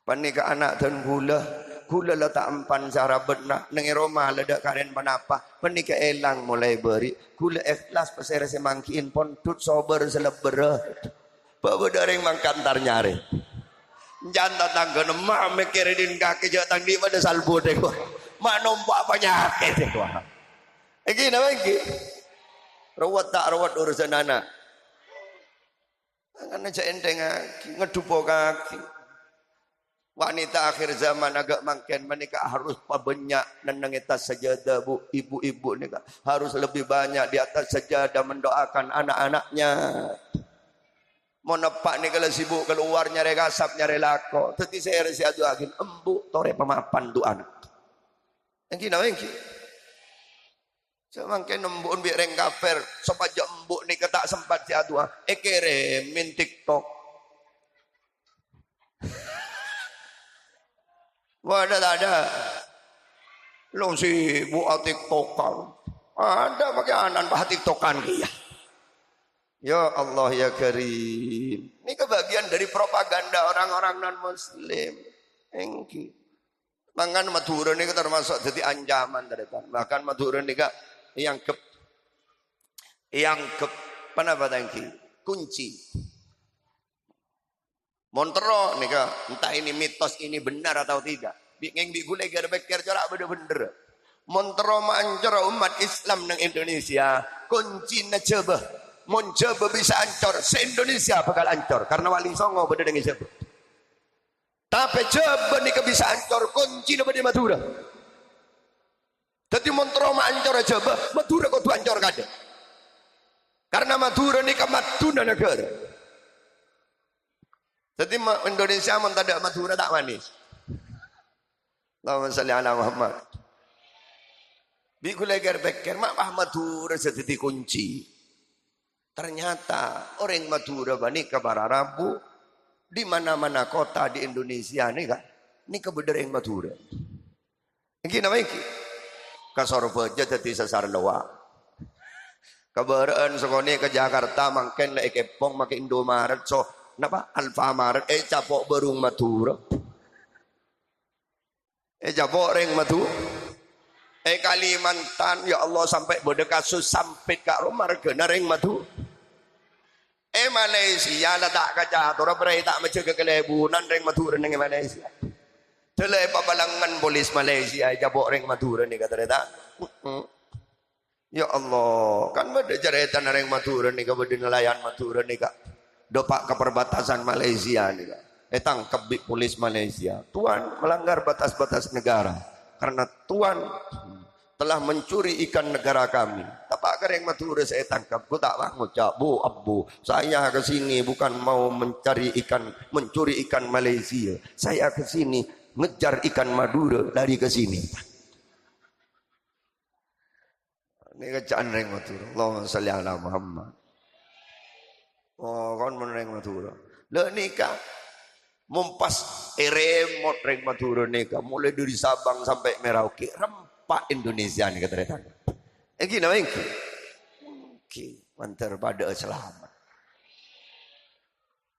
Panika anak dan gula. Gula letak empan cara benak. Nengi Roma ledak karen panapa. Panika elang mulai beri. Gula ikhlas pasir semangkin pon tut sober selebera. Bawa daring mangkantar nyari. Janda tangga mak mikirin kaki jatang di pada salbu deh gua. Mak numpak penyakit deh gua. Iki nama iki. Rawat tak rawat urusan anak. Kan aja enteng ngedupo kaki. Wanita akhir zaman agak mangken menikah harus pabanyak neneng atas sajadah bu ibu-ibu nikah harus lebih banyak di atas sajadah mendoakan anak-anaknya. Mau nepak ni kalau sibuk keluar nyari kasap nyari lako. Tetapi saya resi adu akin embu tore pemapan tu anak. Engki nama engki. Cuma mungkin embun bi reng kafer. Sobat jo embu ni ketak sempat si adu. Ekere min TikTok. Wadah tak ada. Lo si buat TikTokan. Ada pakai anan bah TikTokan kia. Ya Allah ya Karim. Ini kebagian dari propaganda orang-orang non-muslim. Engki. Mangan Madura ini termasuk jadi ancaman dari Tuhan. Bahkan Madura ini yang ke apa tangki? Kunci. Montero nih entah ini mitos ini benar atau tidak. Bingeng bi gule gerbekir corak bener-bener. Montero mancor umat Islam nang Indonesia. Kunci na coba. Mencoba bisa ancor, se-Indonesia bakal ancor karena wali songo beda dengan siapa. Tapi coba nih bisa ancor kunci dapat di Madura. Jadi Montero ancor coba, Madura kok tuh ancor kada. Karena Madura nih kematuna negara. Jadi Indonesia mun tak Madura tak manis. Allahumma shalli ala Muhammad. Bi kula gerbeker mak Madura jadi kunci. Ternyata orang Madura bani kabar Rabu di mana-mana kota di Indonesia nih kan, ini kebenaran Madura. Ini namanya kasar baja jadi sasar loa. Kebaraan sekoni ke Jakarta mungkin lah kepong makai Indomaret so, napa Alfamaret capok berung Madura. Capok reng Madura. Kalimantan ya Allah sampai bode kasus sampai ke rumah regana reng Madura. Malaysia lah tak kaca tora berai tak macam kekelebunan reng Madura dengan Malaysia. Celai pabalangan polis Malaysia jabok reng Madura ni kata dia. Ya Allah, kan beda cerita reng Madura ni beda nelayan Madura ni kak. Dopak ke perbatasan Malaysia ni kak. Tangkap polis Malaysia. Tuan melanggar batas-batas negara karena Tuan telah mencuri ikan negara kami. Tapak kereng Madura saya tangkap. Ku tak mau cak bu abu. Saya ke sini bukan mau mencari ikan, mencuri ikan Malaysia. Saya ke sini ngejar ikan Madura lari ke sini. Ini kecaan reng Madura. Allahumma shalli ala Muhammad. Oh, kan menreng Madura. Le nikah mumpas remote reng Madura nikah mulai dari Sabang sampai Merauke. Pak Indonesia ni kata datang. Eki nama eki. Eki mantar pada selamat.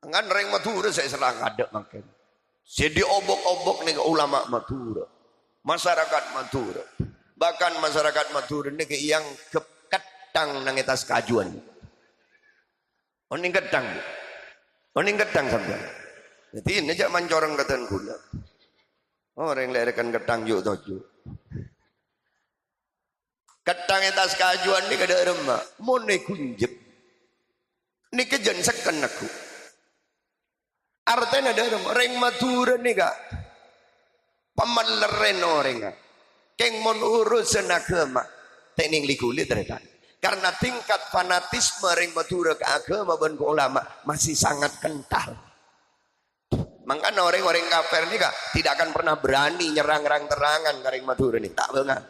Ngan reng Madura saya serang ada makan. Jadi obok-obok nih ulama Madura, masyarakat Madura. Bahkan masyarakat Madura nih yang ketang nang etas kajuan. Oning ketang. Oning ketang sampean. Jadi ini aja mancorong katan gula. Orang lerekan ketang yuk toju. Ketang etas kajuan ni kada remah. Mau ni kunjep. Ni kejen seken aku. Artinya ada remah. Orang Madura ni kak. Pamaleren orang. Keng mon urusan agama. Teknik likulit terdekat. Karena tingkat fanatisme orang Madura ke agama dan ke ulama masih sangat kental. Makanya orang-orang kafir ini kak tidak akan pernah berani nyerang terangan ke orang Madura ini. Tak banget.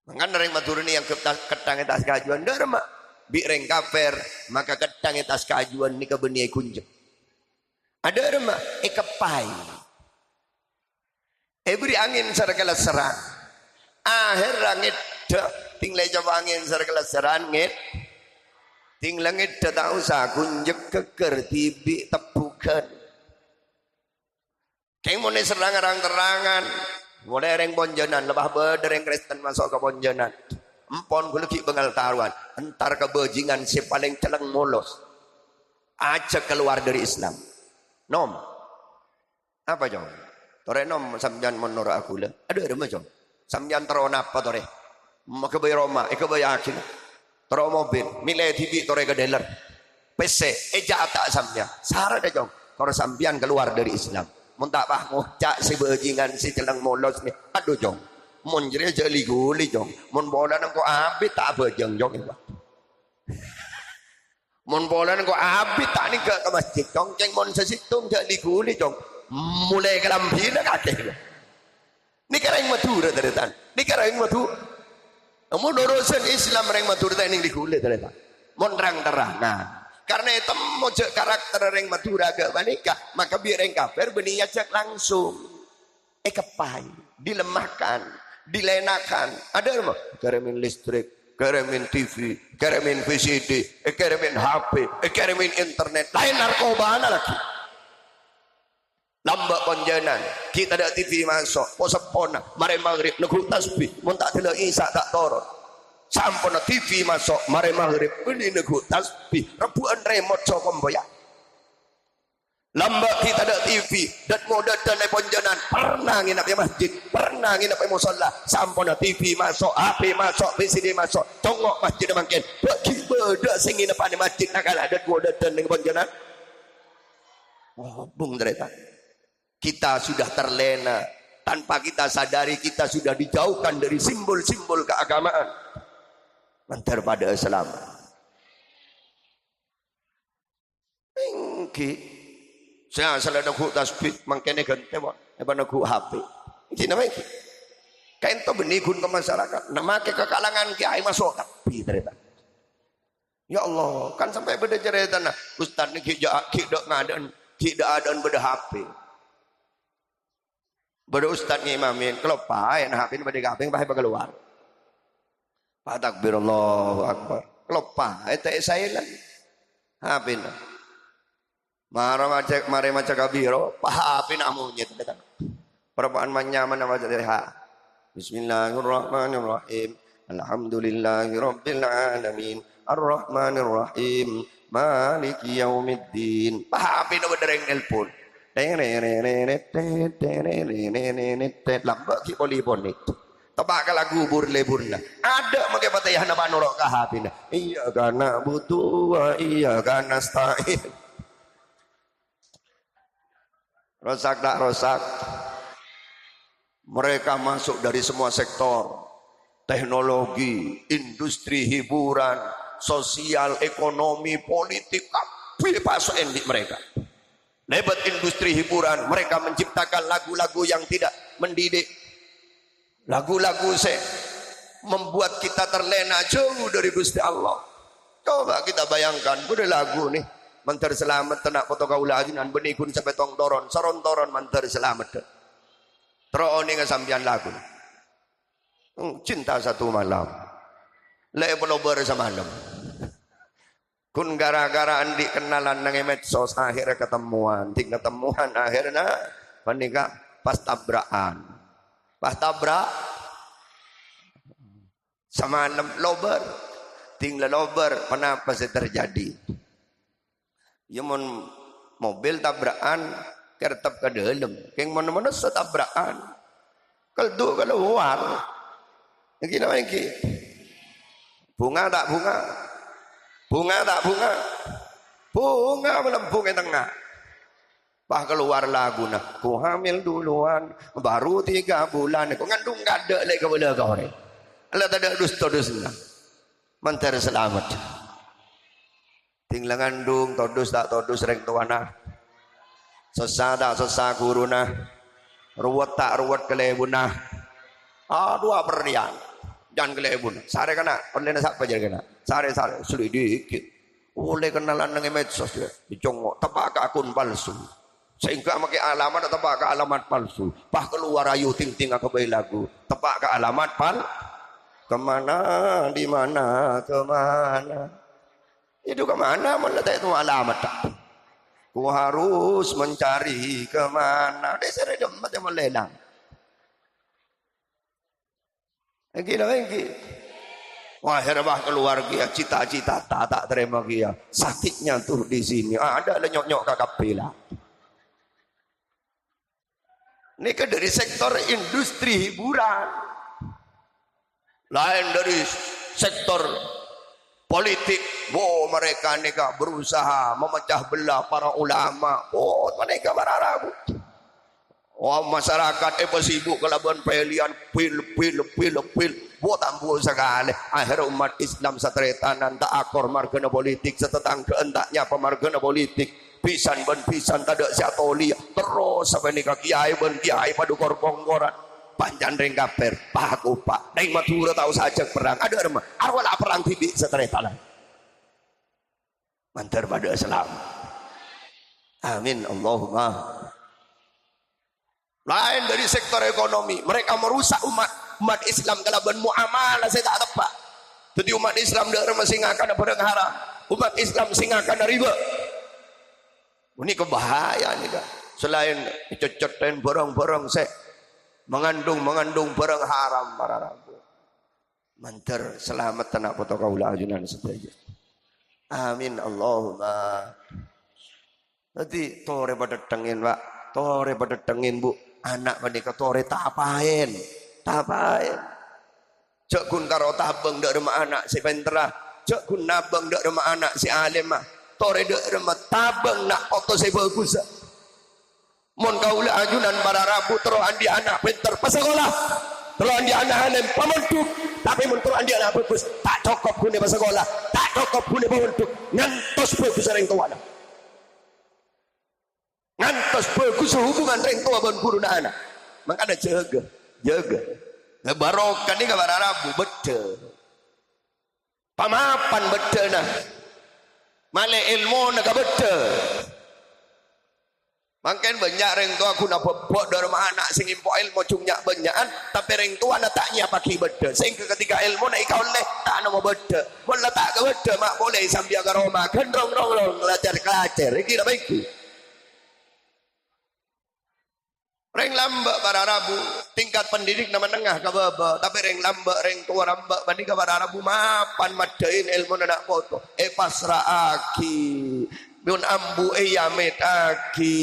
Makanya orang Madura ini yang ketang etas kajuan. Dharma. Bi orang kafir maka ketang etas kajuan ini ke benih kunjung. Ada dharma. Kepai. Beri angin sergala serang. Akhir langit dah. Tinggal coba angin sergala serang. Ting langit dah tak usah kunjek keker tibi tepukan. Keng mau serang terangan. Mulai orang bonjonan lebah beder yang Kristen masuk ke bonjonan. Empon guleki bengal taruhan. Entar kebajingan si paling celeng molos. Ajak keluar dari Islam. Nom. Apa jong? Tore nom samjan menurut aku lah. Ada rumah jong. Samjan teron apa tore? Maka bayi Roma, bayi akin. Toro mobil, milih TV tore ke dealer. PC, eja tak samnya. Syarat aja jong. Kalau sambian keluar dari Islam. Mun tak pah ngocak si bajingan si celeng molos ni. Aduh jong. Mun jere jeli guli jong. Mun bola nang ko abit tak bajeng jong. Mun bola nang ko abit tak ni ke masjid jong. Ceng mun sesitung jeli guli jong. Mulai kelambina kakek. Ni kereng Madura teretan. Ni kereng Madura. Mun urusan Islam reng Madura ini dikulit teretan. Mun terang-terangan. Karena itu mau karakter reng Madura agak nikah, maka biar reng kafir berniat cek langsung. Kepai, dilemahkan, dilenakan. Ada apa? Keremin listrik, keremin TV, keremin VCD, keremin HP, keremin internet. Lain narkoba lagi. Lambak konjanan, kita ada TV masuk, posepona, mare maghrib, neguk tasbih, mun tak tela isa tak torot. Sampona TV masuk, mare maghrib, ini neguk tasbih, rebuan remote sokong boya. Lambak kita ada TV, dan modal dan ponjanan, pernah nginap di masjid, pernah nginap di musola, sampona TV masuk, HP masuk, VCD masuk, tongok masjid makin, bagi beda sing nginap di masjid, nak ada modal dan ponjanan. Oh, bung derita. Kita sudah terlena. Tanpa kita sadari kita sudah dijauhkan dari simbol-simbol keagamaan. Mantar pada Islam. Engki. Saya selalu nak tasbih mangkene gente wak. Eba nak HP. Ini namanya. Kain to benikun ke masyarakat. Nama ke kalangan kiai masuk tapi ternyata. Ya Allah, kan sampai beda cerita nah. Ustaz ni kita ngadan, kita adan beda HP. Bada ustaz ngimamin, kalau pakai nah HP ini pada kaping pakai keluar. Pak takbir Allahu Akbar. Kalau pakai teh saya lagi. HP ini. Mari macam kabiro, pak HP namunya itu kan. Perapaan manyaman nama jadi ha. Bismillahirrahmanirrahim. Alhamdulillahirabbil alamin. Arrahmanirrahim. Maliki yaumiddin. Pak HP ini berdereng nelpon. Lambak ki polipon itu. Tebak lagu burle-burna. Ada make patayah na panurok kahapin. Iya kana butuh, iya kana stain. Rosak tak rosak. Mereka masuk dari semua sektor. Teknologi, industri hiburan, sosial, ekonomi, politik. Kabeh pasok endik mereka. Lebat industri hiburan, mereka menciptakan lagu-lagu yang tidak mendidik. Lagu-lagu membuat kita terlena jauh dari Gusti Allah. Coba kita bayangkan, bude lagu nih, mantar selamat tenak foto kaula ajinan benikun sampai tong toron, saron toron mantar selamat. Terone ngasambian lagu. Cinta satu malam. Le pelobar semalam. Kun gara-gara andi kenalan nang medsos akhirnya ketemuan. Ting ketemuan akhirnya menikah pas tabrakan. Pas tabrak semalam lober. Ting lober kenapa sih terjadi? Ya mon mobil tabrakan kertep ke dalam. Keng mana-mana setabrakan. Kalau keluar. Yang lagi. Bunga tak bunga? Bunga tak bunga? Bunga melempung di tengah. Bah keluar lagu nah. Ku hamil duluan. Baru 3 bulan. Ku ngandung gak ada lagi kebelah kau ni. Allah tak ada dus-dus-dus. Mantar selamat. Tinggal ngandung. Todus tak todus reng tuana. Sesa tak sesa kuruna. Ruwet tak ruwet kelebuna. 2 perlian. Jangan kelebun. Sare kena. Online siapa aja kena. Sare sulit dikit. Oleh kenalan dengan medsos dia. Dicongok. Tebak ke akun palsu. Sehingga pakai alamat atau tebak ke alamat palsu. Pah keluar ayu ting-ting aku bayi lagu. Tebak ke alamat kemana, di mana, kemana. Itu kemana meletak itu alamat tak. Ku harus mencari kemana. Dia sering demat yang melelang. Lagi. Wah, herbah keluar dia cita-cita tak terima dia. Sakitnya tuh di sini. Ada nyok-nyok kakak pila. Ini kan dari sektor industri hiburan. Lain dari sektor politik. Wow, mereka nika berusaha memecah belah para ulama. Oh, mereka berharap. Oh, masyarakat sibuk kelaban pilihan pil. Buat ambil sekali. Akhir umat Islam satretanan tak akor margana politik setetang keentaknya pemargana politik. Pisan tak ada siatoli. Terus sampai nikah kiai pada korpongkoran. Panjang ring kaper. Pak kupak. Ring Madura tahu saja perang. Ada remah. Arwala perang tibik satretanan. Mantar pada Islam. Amin Allahumma. Lain dari sektor ekonomi, mereka merusak umat Islam kalaban muamalah saya tak tepat. Jadi umat Islam dak masing akan barang haram. Umat Islam sing akan riba. Ini kebahaya nih kan. Selain cocok borong-borong saya mengandung barang haram para rabu. Mantar selamat tanah foto kaula ajunan sedaja. Amin Allahumma. Nanti tore pada tengin Pak, tore pada tengin Bu. Anak menikah tore tapain. Cek kun karo tabeng dak rumah anak si pentera. Cek kun nabeng dak rumah anak si alim mah. Tore dak rumah tabeng nak oto si bagus. Mon kaula ajunan para rabu terus andi anak pinter pasekolah. Terus andi anak alim pamontuk. Tapi mun terus andi anak bagus tak cocok gune pasekolah. Tak cocok gune pamontuk. Ngantos bagus ring tuana. Ngantos bagus hubungan ring tua ban guru na anak. Makanya jaga. Barokah ni kabar Arabu betul. Pamapan betul nah. Male ilmu nak betul. Makin banyak ring tua aku nak buat dari anak sing impok ilmu cungnya banyakan, tapi ring tua nak taknya pakai betul. Sehingga ketika ilmu nak ikau leh tak nak betul. Mula tak ke betul mak boleh sambil ke rumah kan rong kelajar. Iki dah baik. Reng lambak para Arabu tingkat pendidik nama tengah ke bawah, tapi reng lambak reng tua lambak banding ke para Arabu mapan madain ilmu nak foto pasra aki biun ambu yamet aki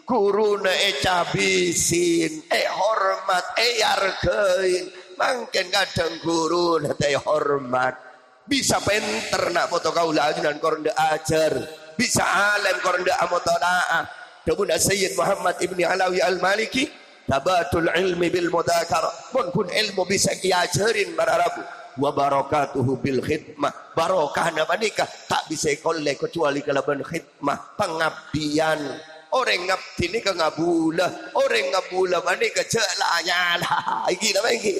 guruna cabisin hormat yarkein mangken kadang guruna hormat bisa penter nak foto kaula ajunan korenda ajar bisa alim korenda amotodaah Dabuna Sayyid Muhammad Ibni Alawi Al-Maliki tabatul ilmi bil mudakar pun ilmu bisa diajarin para Arabu wa barakatuhu bil khidmah barokah nama nikah tak bisa koleh kecuali kalaban khidmah pengabdian orang ngabdi ni ngabula orang ngabula manika celanya lah iki nama iki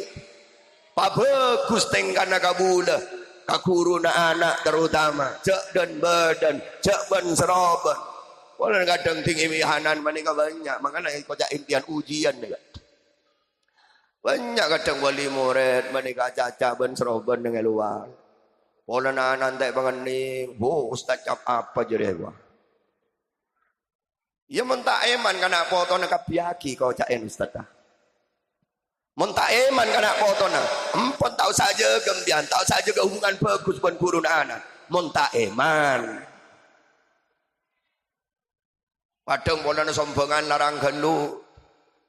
bagus tengkana kabula kakuruna anak terutama cek dan badan cek ban seroban. Walau kadang tinggi mihanan mereka banyak, makanya kocak impian ujian juga. Banyak kadang wali murid mereka caca ben seroban dengan luar. Pola na nantai bangan ni, ustaz cap apa jadi gua. Ya mentak eman kana foto nak kapiaki kau cain ustaz dah. Mentak eman kana foto na, empon tahu saja gembian, tahu saja hubungan bagus pun guru anak. Mentak eman. Padang pola na sombongan larang gelu,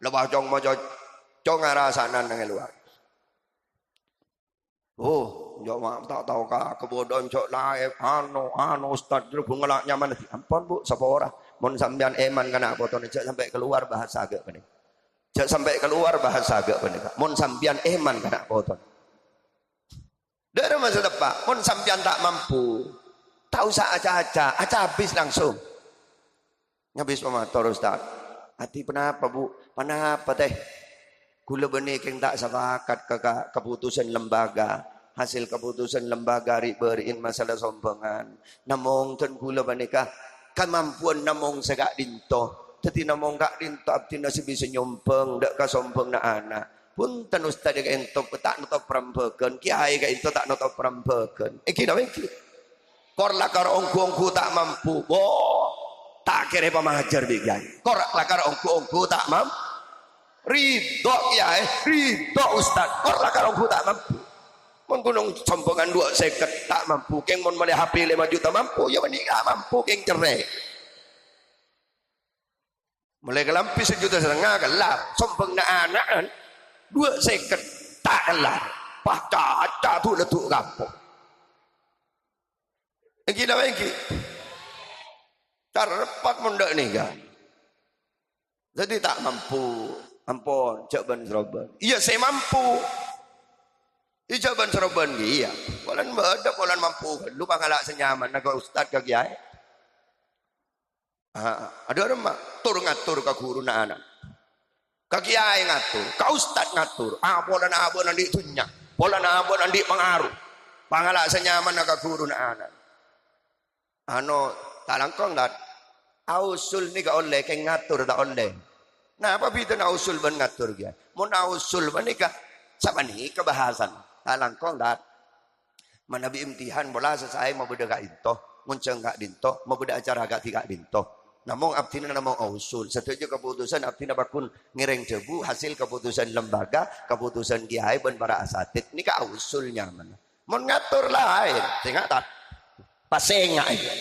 lebah jong mojo jong arasanan nang luar. Jok mak tak tahu kah kebodohan cok live ustaz dulu bungelak nyaman nanti ampun bu sapa ora mun sampean eman kana foto ni sampai keluar bahasa agak kene jak sampai keluar bahasa agak kene mun sampean eman kana foto dari masa depan mun sampean tak mampu tak usah aca-aca habis langsung habis pemator ustaz hati kenapa bu kenapa teh gula benih keng tak sepakat ke keputusan lembaga hasil keputusan lembaga berin masalah sombongan namong ten gula banika kemampuan namong segak dinto jadi namong gak dinto abdi nasi bisa nyombong dak ka sombong na anak pun ten ustad ka entok tak nutup prambegan kiai ka ento tak nutup prambegan iki nawe iki kor lakar ongku tak mampu tak kira pemahajar bigan kor lakar ongku tak mampu ridho kiai ridho ustad kor lakar ongku tak mampu menggunung sombongan 2 tak mampu keng mon male HP 5 juta mampu ya menikah mampu keng cerai mulai kelampi 1,5 juta gelap sombong na anak 2 tak gelap pacaca tu letuk kampung lagi dah lagi terlepas mundak ni kan jadi tak mampu ampun cak ban seroban iya saya mampu Ijaban seroban dia, polan berada polan mampu, lu pangalak senyaman, naga ustad ke kiai. Ada orang mak tur ngatur ke guru na anak, ke kiai ngatur, ke ustad ngatur. Polan abon nanti tunyak, polan abon nanti pengaruh, pangalak senyaman naga guru na anak. Tak langkong dah, ausul ni ke oleh, ke ngatur tak oleh. Nah apa bida na usul ban ngatur dia? Mau na usul ban ni ke, siapa ni kebahasan? Langkong dat manabi imtihan bola selesai mau beda gak dinto munceng gak dinto mau beda acara gak tiga dinto namong abdina namong usul setuju keputusan abdina bakun ngiring debu hasil keputusan lembaga keputusan kiai dan para asatid ini ka usulnya mana mau ngatur lain sehingga tak pasenga aja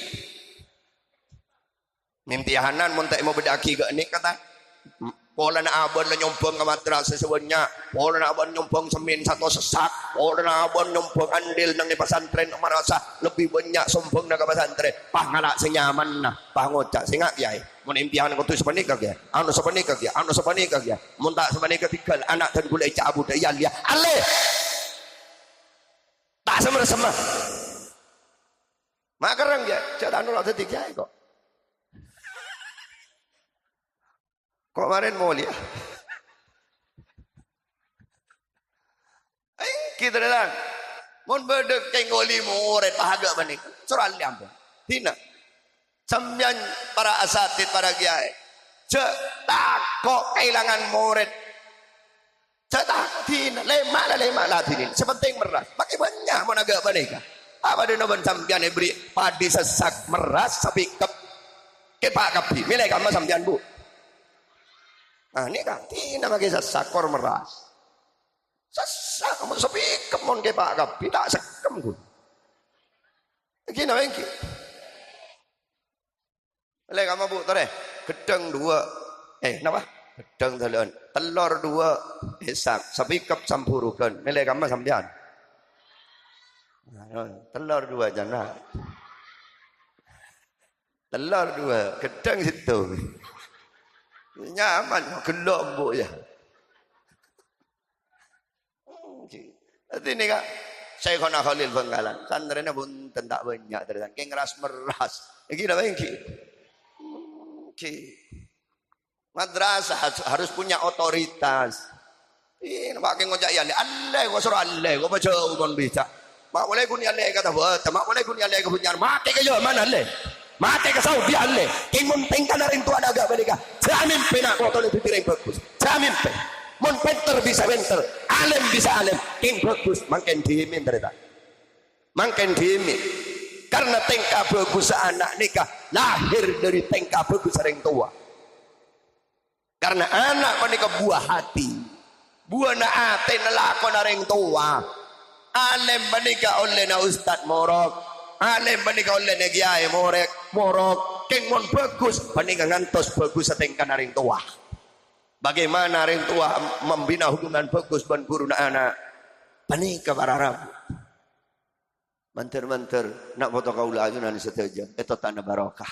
imtihanan mun tak mau beda aki gak ini kata pola na abon na nyombong ke madrasah sebenarnya pola na abon nyombong semin satu sesak pola na abon nyombong andil nang di pesantren merasa lebih banyak sombong na ke pesantren pangalak senyaman na pangocak singak kiai mun impian ko tu sepanika kiai anu sepanika kiai mun tak sepanika tinggal anak dan gulai cabut ya lihat ale tak sama makarang ya cak anu rada kiai kok kemarin mau lihat kita dalam mau berdek tenggoli murid pahaga banik surah liampun tina sembilan para asatid para kiai cetak kok kehilangan murid cetak tina lemak lah tina sepenting meras pakai banyak mau agak banik apa dia noban sambian beri padi sesak meras sapi kepak kapi milih kamu sambian bu. Nah ini kan tina pakai sesak kor meras sesak kamu sepi kemon ke pak kapi tak sekem pun gini lagi boleh kamu bu tore gedeng 2 kenapa gedeng telur 2 esak sepi kep sampurukan nilai kamu sampean telur 2 jana telur 2 gedeng situ nyaman gelok bu ya ini kak Syekhona Khalil Bengkalan santrenya pun tentak banyak terus kayak ngeras meras gini apa yang madrasah harus punya otoritas ini pakai ngojak ya Allah gua suruh Allah gua baca umon bisa mak boleh kun Allah kata buat mak boleh kun Allah kepunyaan mati ke jauh mana Allah mati ke Saudi Allah yang mentingkan dari itu ada agak mereka jamin penak kau tolong pikirin bagus jamin penak mon pinter bisa pinter alim bisa alim king bagus makin dimin dari tak Mangken dimi. Karena tengkah bagus anak nikah lahir dari tengkah bagus orang tua. Karena anak menikah buah hati. Buah na ate nelakon orang tua. Alim menikah oleh na ustad morok. Alim menikah oleh na kiai morok. Keng mon bagus menikah ngantos bagus setengkan orang tua. Bagaimana orang tua membina hubungan bagus dengan guru na anak. Menikah para rabu. Manter-manter nak foto kaula ajunan seteja itu tanda barokah.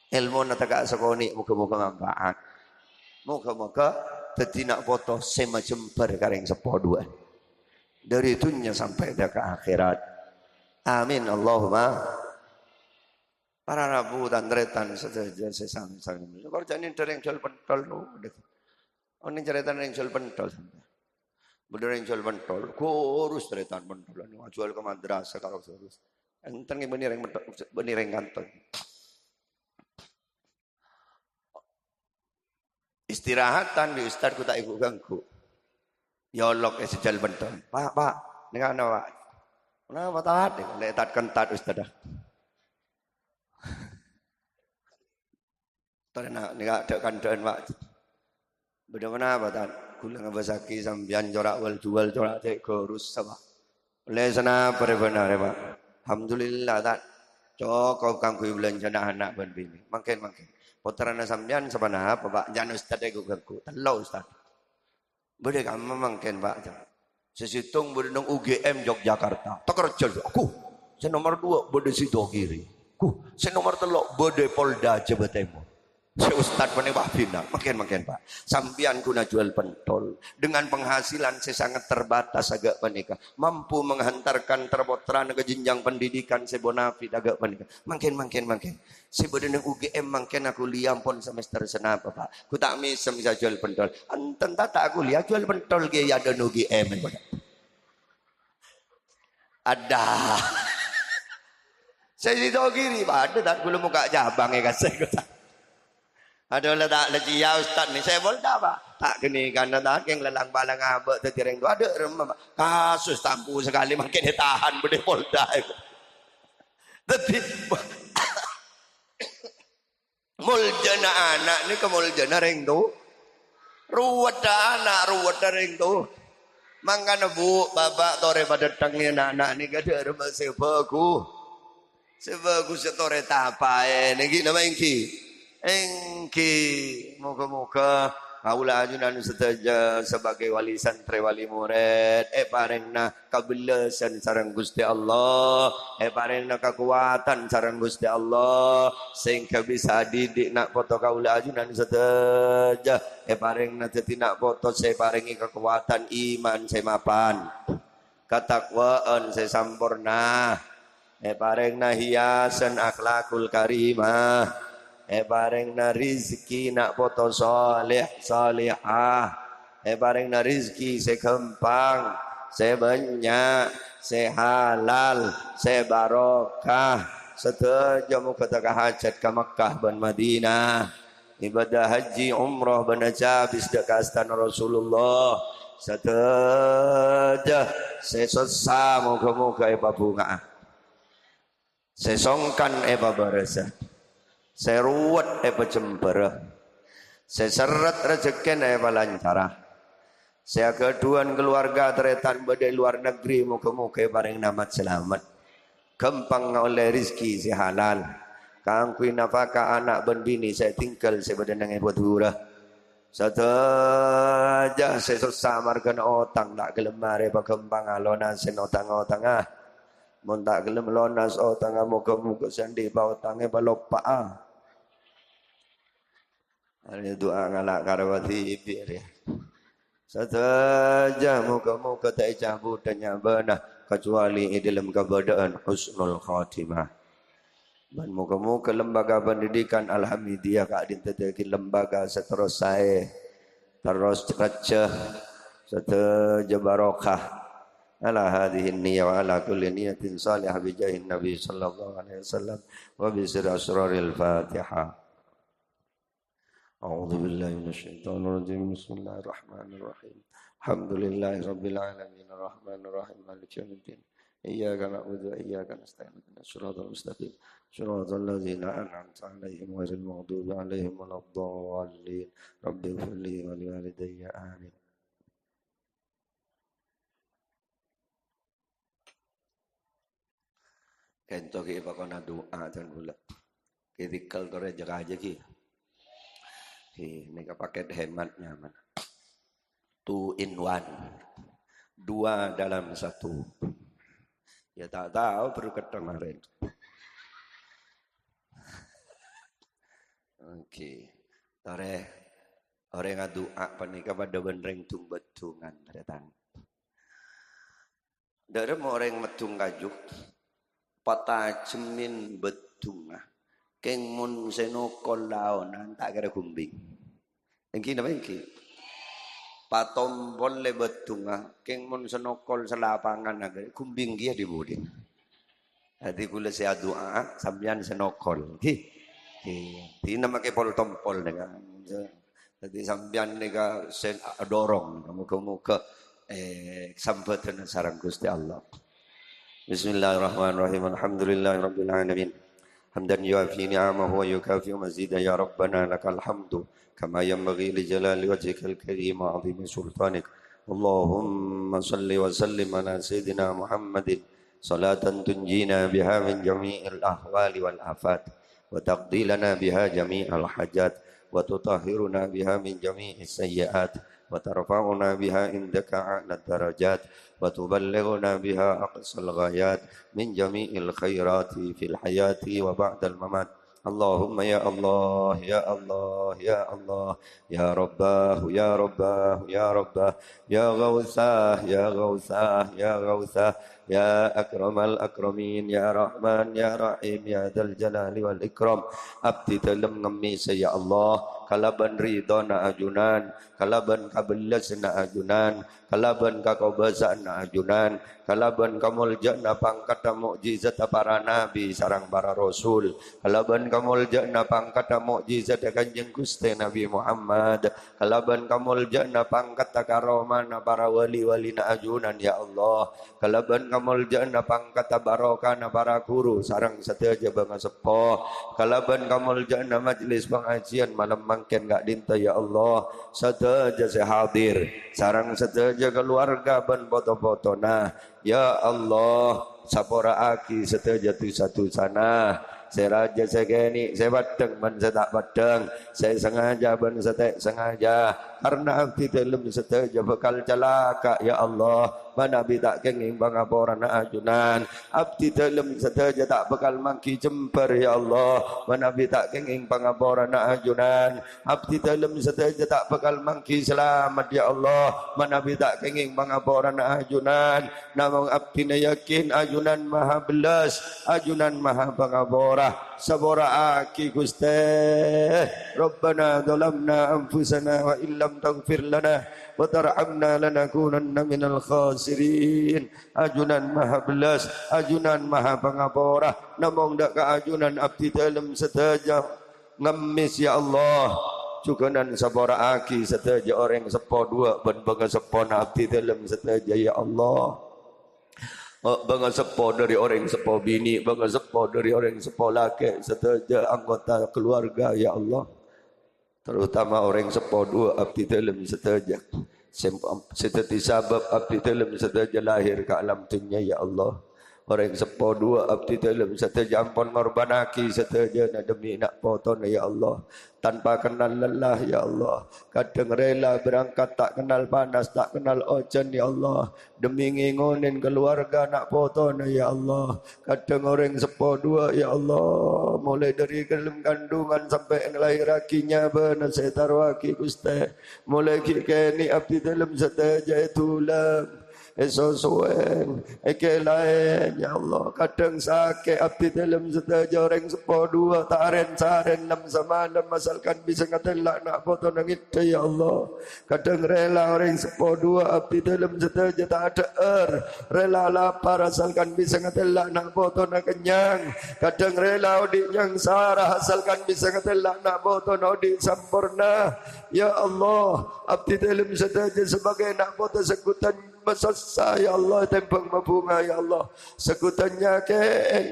Ilmu na taga sakoni muga-muga manfaat. Muga-muga dadi nak foto semacam perkareng sepoduan. Dari dunia sampai ke akhirat. Amin Allahumma. Para rabu dan retan seteja sesang-sang. Kalau janin dereng jual pentol nu. Oni ceretan dereng jual pentol. Bener yang jual pentol, kurus teretan pentol. Ini jual ke madrasah kalau kurus. Enten yang bener yang kantong. Istirahatan di ustad ku tak ikut ganggu. Yolok sejal pentol. Pak, ini kan apa? Kenapa tat? Letat kentat ustad dah. Karena ini ada kandaan pak. Bagaimana apa tat? Kulang abasaki sambian corak wal jual corak cek kurus sama. Oleh sana benar pak. Alhamdulillah tak. Cokok kangku belanja anak ban bini. Makin. Putrana sambian sabana apa pak? Jangan ustad ego ganggu. Telau ustad. Bede kamu makin pak. Sesitung bede nong UGM Yogyakarta. Tak kerja aku. Saya nomor 2 bede Sidogiri. Saya nomor 3 bede Polda Jawa Timur. Saya ustad panik Pak Bina, makin Pak. Sampian guna jual pentol. Dengan penghasilan saya sangat terbatas agak panika. Mampu menghantarkan terputra ke jenjang pendidikan saya bonafit agak panika. Makin. Saya berdenang UGM makin aku liam pun semester senapa Pak. Ku tak bisa jual pentol. Anten tak aku lihat jual pentol ke ada UGM. Ada. Saya di kiri Pak, ada tak belum muka cabang ya kasih kata. Ada letak lagi ya ustad ni saya boleh tak tak gini karena tak yang lelang balang abek tertireng tu ada kasus tampu sekali makin ditahan berde polda tapi muljana anak ni ke muljana reng tu ruwet anak ruwet reng tu mangkana bu bapak tore pada tangnya anak ni kada rumah sebagus setore tapai ni nama ingki engki moga-moga kaula ajunan sedaja sebagai wali santri wali murid parengna kabelasan sareng Gusti Allah parengna kekuatan sareng Gusti Allah sehingga bisa didik nak foto kaula ajunan sedaja parengna dadi nak foto saya parengi kekuatan iman saya mapan katakwaan saya sampurna parengna hiasan akhlakul karimah bareng na rizki nak foto salihah bareng na rizki saya kempang saya banyak saya halal saya barokah setuju mu kata hajat ke Makkah dan Madinah ibadah haji umrah dan habis dekat astana Rasulullah setuju saya sesa moga-moga bunga saya songkan berasa saya ruwet pecembera. Saya seret rezeki lancara. Saya keduan keluarga teretan badai luar negeri muka-muka bareng namat selamat. Kempang oleh rizki si halal. Kangkui nafkah anak dan bini saya tinggal saya badanang buat hurah. Sataja saya susah markan otang tak kelemar kempang alona senotang-otang Mun tak gelem lonas otang muka-muka sandi pa otangnya balopaa. Ada doa ngalak karawati ibir ya. Saja muka-muka tak cabut dan benar kecuali dalam keadaan husnul khatimah. Dan muka-muka lembaga pendidikan alhamdulillah keadaan tetapi lembaga seterus saya terus receh seterus barokah. Ala hadhihi niyyah wa ala kulli niyatin salihah bi jahin nabi sallallahu alaihi wasallam wa bi sirri asraril Fatihah. أعوذ بالله من الشيطان الرجيم بسم الله الرحمن الرحيم الحمد لله رب العالمين الرحمن الرحيم مالك يوم الدين إياك نعبد وإياك نستعين اهدنا الصراط المستقيم صراط الذين أنعمت عليهم غير المغضوب عليهم ولا الضالين رب اغفر لي ولوالدي آمين. Kento ki pakona doa dan gula. Kritikal tore jaga aja ki. Ini paket hematnya mana? 2 in 1. 2 dalam 1. Ya tak tahu baru kemarin. Oke. Tore orang ngadua panika pada benreng tung betungan datang. Dari mau orang metung kajuk. Pata cemin betungah keng mun senokol laonan tak kira kumbing engki napa engki patom bolle betungah keng mun senokol selapangan agak kumbing dia dibuding hati kula saya doa sampean senokol ki tina make pol tompol dengan jadi sampean nika sen dorong muga-muga sampeyan sareng Gusti Allah. Bismillahirrahmanirrahim. Alhamdulillahirabbil alamin. Hamdan yuafi ni'amahu wa yukafi mazidan ya rabbana lakal hamdu kama yanbaghi li jalali wajhikal karim wa 'azimi sultanik. Allahumma salli wa sallim ala sayyidina Muhammadin salatan tunjina biha min jami'il ahwali wal afat wa taqdi lana biha jami'al hajat wa tutahhiruna biha min jami'is sayyi'at wa tarfa'una biha indaka a'la darajat وتبلغنا بها أقصى الغايات من جميع الخيرات في الحياة وبعد الممات اللهم يا الله يا الله يا الله يا رباه يا رباه يا رباه يا غوثاه يا غوثاه يا غوثاه يا أكرم الأكرمين يا رحمن يا رحيم يا ذا الجلال والإكرام أبتي تلم نميس يا الله kalaban ridona ajunan kalaban kabelasna ajunan kalaban kakobasana ajunan kalaban kamuljana pangkata mukjizat para nabi sarang para rasul kalaban kamuljana pangkata mukjizat kanjeng Gusti Nabi Muhammad kalaban kamuljana pangkata karomana para wali-walina ajunan ya Allah kalaban kamuljana pangkata barokana para guru sarang sateja bangga sepo kalaban kamuljana majlis pengajian malam mangken gak dinta ya Allah sateja sehadir sarang sateja keluarga ban foto-foto nah ya Allah sapora aki sateja tu satu sana saya raja saya geni saya badeng ban saya tak badeng saya sengaja ban saya tak sengaja karena abdi dalam sateja bakal celaka ya Allah mana abdi tak kenging bangaporan ajunan abdi dalam sateja tak bakal mangki jember ya Allah mana abdi tak kenging bangaporan ajunan abdi dalam sateja tak bakal mangki selamat ya Allah mana abdi tak kenging bangaporan ajunan namang abdi yakin ajunan maha belas ajunan maha bangapora sabora aki Gusti Rabbana zalamna anfusana wa illam taghfir lana wa tarhamna lanakunanna minal khasirin ajunan maha belas ajunan maha pangapora namong dak ka ajunan abdi dalam seteja ngemis ya Allah cukunan sabora aki seteja orang sepo dua ben baga sepo abdi dalam seteja ya Allah bangga sepo dari orang sepo bini bangga sepo dari orang sepo laki seteja anggota keluarga ya Allah terutama orang sepo dua abdi dalam seteja seteti sabab abdi dalam seteja lahir ke alam dunia ya Allah orang sepo dua abdi dalam seteja ampun ngorbanaki seteja demi nak potong ya Allah tanpa kenal lelah ya Allah kadang rela berangkat tak kenal panas tak kenal hujan ya Allah demi ngingonin keluarga nak potong ya Allah kadang orang sepo dua ya Allah mulai dari dalam kandungan sampai lahir akinya benar saya tarwaki Gusti mulai kini abdi dalam seteja itulah esosueng eke lain ya Allah kadang sakit abdi dalam seteja orang sepo dua taren saren nam samalam asalkan bisa ngatelak nak foto nangit ya Allah kadang rela orang sepo dua abdi dalam seteja tak ada rela lapar asalkan bisa ngatelak nak foto nak kenyang kadang rela odik yang sarah asalkan bisa ngatelak nak foto nak odik sempurna ya Allah abdi dalam seteja sebagai nak foto sekutan mesasa ya Allah tempang mabunga ya Allah sekutannya ke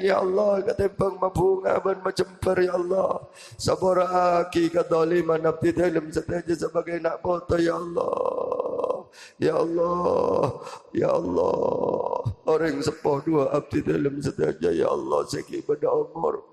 ya Allah ketempang mabunga ban macemper ya Allah sabara aki kadaliman abdi dalam setaja sebagai nak foto ya Allah ya Allah ya Allah orang sepoh dua abdi dalam setaja ya Allah segi pada umur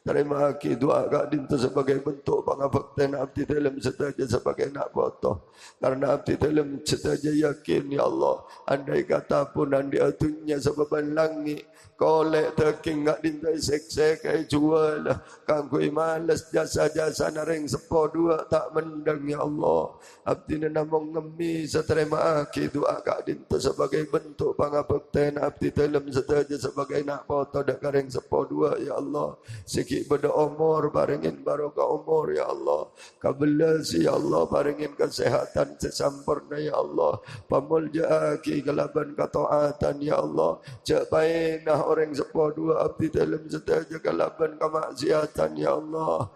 terima kasih doa Kak Dinta sebagai bentuk pengabaktian abdi dalam setaja sebagai nak foto karena abdi dalam setaja yakin ya Allah andai kata pun andi atunya sebaban langit kolek teking Kak Dinta sek-sek jual kangkui malas jasa-jasa naring sepo dua tak mendang ya Allah abdi namong ngemi seterima kasih doa Kak Dinta sebagai bentuk pengabaktian abdi dalam setaja sebagai nak foto dak karing sepo dua ya Allah sikit pada umur baringin barokah umur ya Allah kabelas ya Allah baringin kesehatan sesempurna ya Allah pamulja ki galaban kataatan ya Allah cak painah orang sepuh dua abdi dalam setaja galaban kemaksiatan ya Allah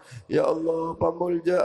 pamulja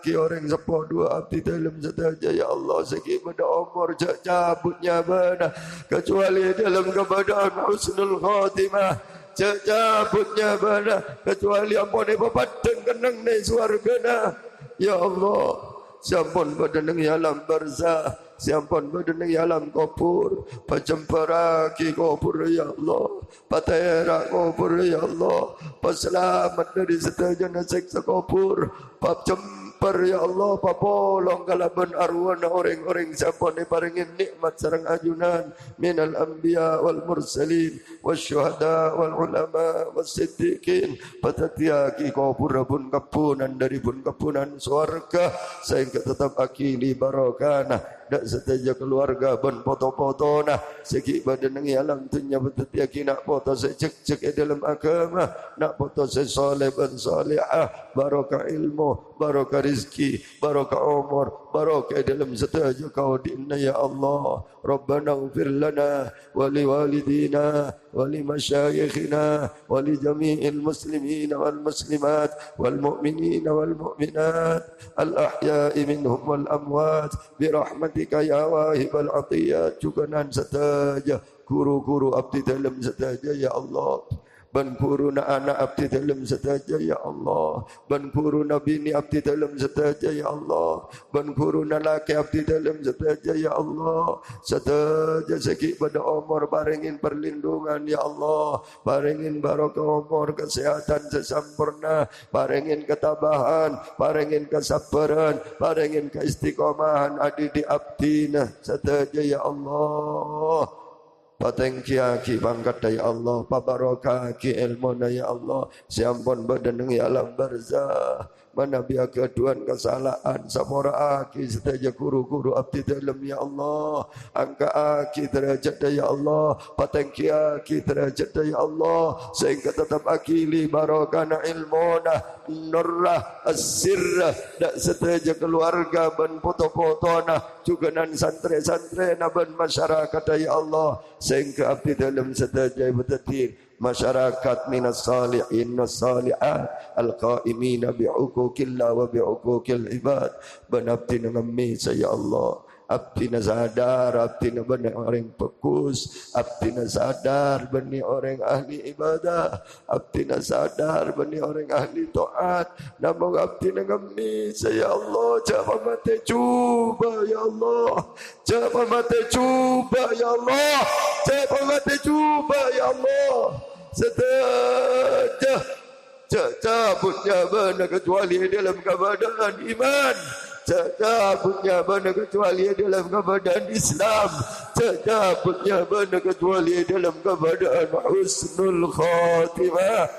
ki orang sepuh dua abdi dalam setaja ya Allah sikit pada umur cak cabutnya benar kecuali dalam keadaan husnul khatimah cabutnya bana kecuali ampun papaten kenang ni swargana ya Allah siampun badanang alam barzah siampun badanang alam kubur pacemparaki kubur ya Allah patera kubur ya Allah paselamat dari setajana seksa kubur pacemper ya Allah papolong kalaban arwana orang-orang siapa ni paringin nikmat sarang ajunan minal anbiya wal mursalin wasyuhada wal ulama wasiddiqin patatiaki kubur bun kapunan dari bun kapunan surga sehingga tetap akili barokana dak setaja keluarga ben foto-foto nah segi badan nang alam tunya betetiaki nak foto secek-cek dalam agama nak foto sesoleh ben salihah barokah ilmu barokah rizki barokah umur barokah dalam setaja kau dinna ya Allah Rabbana ighfir lana wa liwalidina wa limasyayikhina wa li jami'il muslimin wal muslimat wal mu'minin wal mu'minat al ahya'i minhum wal amwat bi rahmatika ya wahibal atiyat juganan setaja guru-guru abdi dalam setaja ya Allah ban guru na anak abdi dalam setaja ya Allah ban guru na bini abdi dalam setaja ya Allah ban guru na laki abdi dalam setaja ya Allah setaja segi pada umur baringin perlindungan ya Allah baringin barokah umur kesehatan sesempurna baringin ketabahan baringin kesabaran baringin keistiqomahan adi di abdina setaja ya Allah patengki aki bangkat ya Allah pabarokah ki ilmu ya Allah siampun badan ya alam barzah mana biar keduan kesalahan samora aki setaja guru-guru abdi dalam ya Allah angka aki derajat ya Allah patengki aki derajat ya Allah sehingga tetap akili barokana ilmona nurrah as-sirrah dak setaja keluarga ben foto-foto nah juga nan santri-santri na ben masyarakat ya Allah sehingga abdi dalam setaja betatir masyarakat minas salihin was salihat al-qaimina bi'uquqillah wa bi'uquqil ibad benabdi ngemi saya Allah abdi sadar abdi benar orang fokus abdi sadar benar orang ahli ibadah abdi sadar benar orang ahli taat namun abdi ngemi saya Allah jangan mati cuba ya Allah jangan mati cuba ya Allah jangan mati cuba ya Allah setaja cabutnya benar kecuali dalam keadaan iman cabutnya benar kecuali dalam keadaan Islam cabutnya benar kecuali dalam keadaan husnul khatimah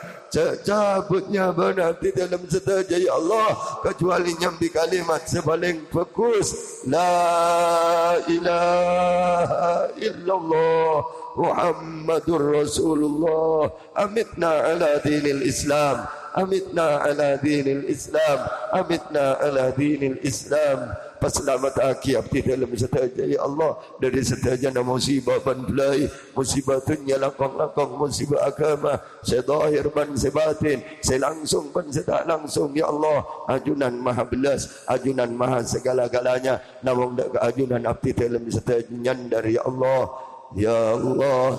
cabutnya benar di dalam setaja ya Allah kecuali nyambi kalimat sebaling fokus la ilaha illallah Muhammadur Rasulullah amitna ala dinil Islam amitna ala dinil Islam amitna ala dinil Islam Paselamat aki abdi dalam setaja ya Allah dari setaja musibah bandlai musibah dunia lakong-lakong musibah agama sedahir ban sebatin selangsung ban sedak langsung ya Allah ajunan maha belas ajunan maha segala-galanya namung dak ajunan abdi dalam setaja dari ya Allah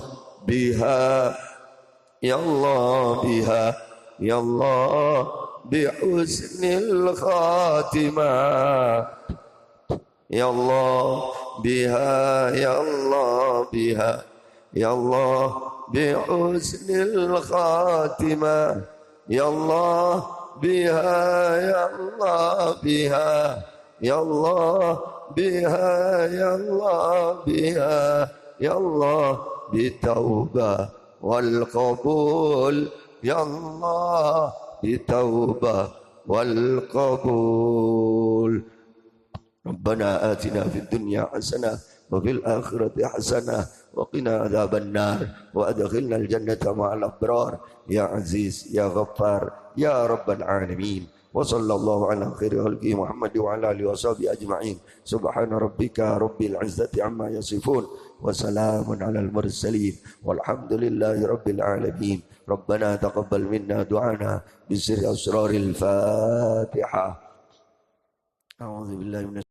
biha ya Allah biha ya Allah bihusnil khatimah ya Allah biha ya Allah biha ya Allah bihusnil khatimah ya Allah biha ya Allah biha ya Allah biha ya Allah biha ya Allah bitaubah wal qabul ya Allah بتوبة والقبول ربنا آتنا في الدنيا حسنة وفي الآخرة حسنة وقنا عذاب النار وأدخلنا الجنة مع الأبرار يا عزيز يا غفار يا رب العالمين وصلى الله على خير خلقه محمد وعلى آله وصحبه أجمعين سبحان ربك رب العزة عما يصفون وسلام على المرسلين والحمد لله رب العالمين ربنا تقبل منا دعانا بسر أسرار الفاتحة أعوذ بالله من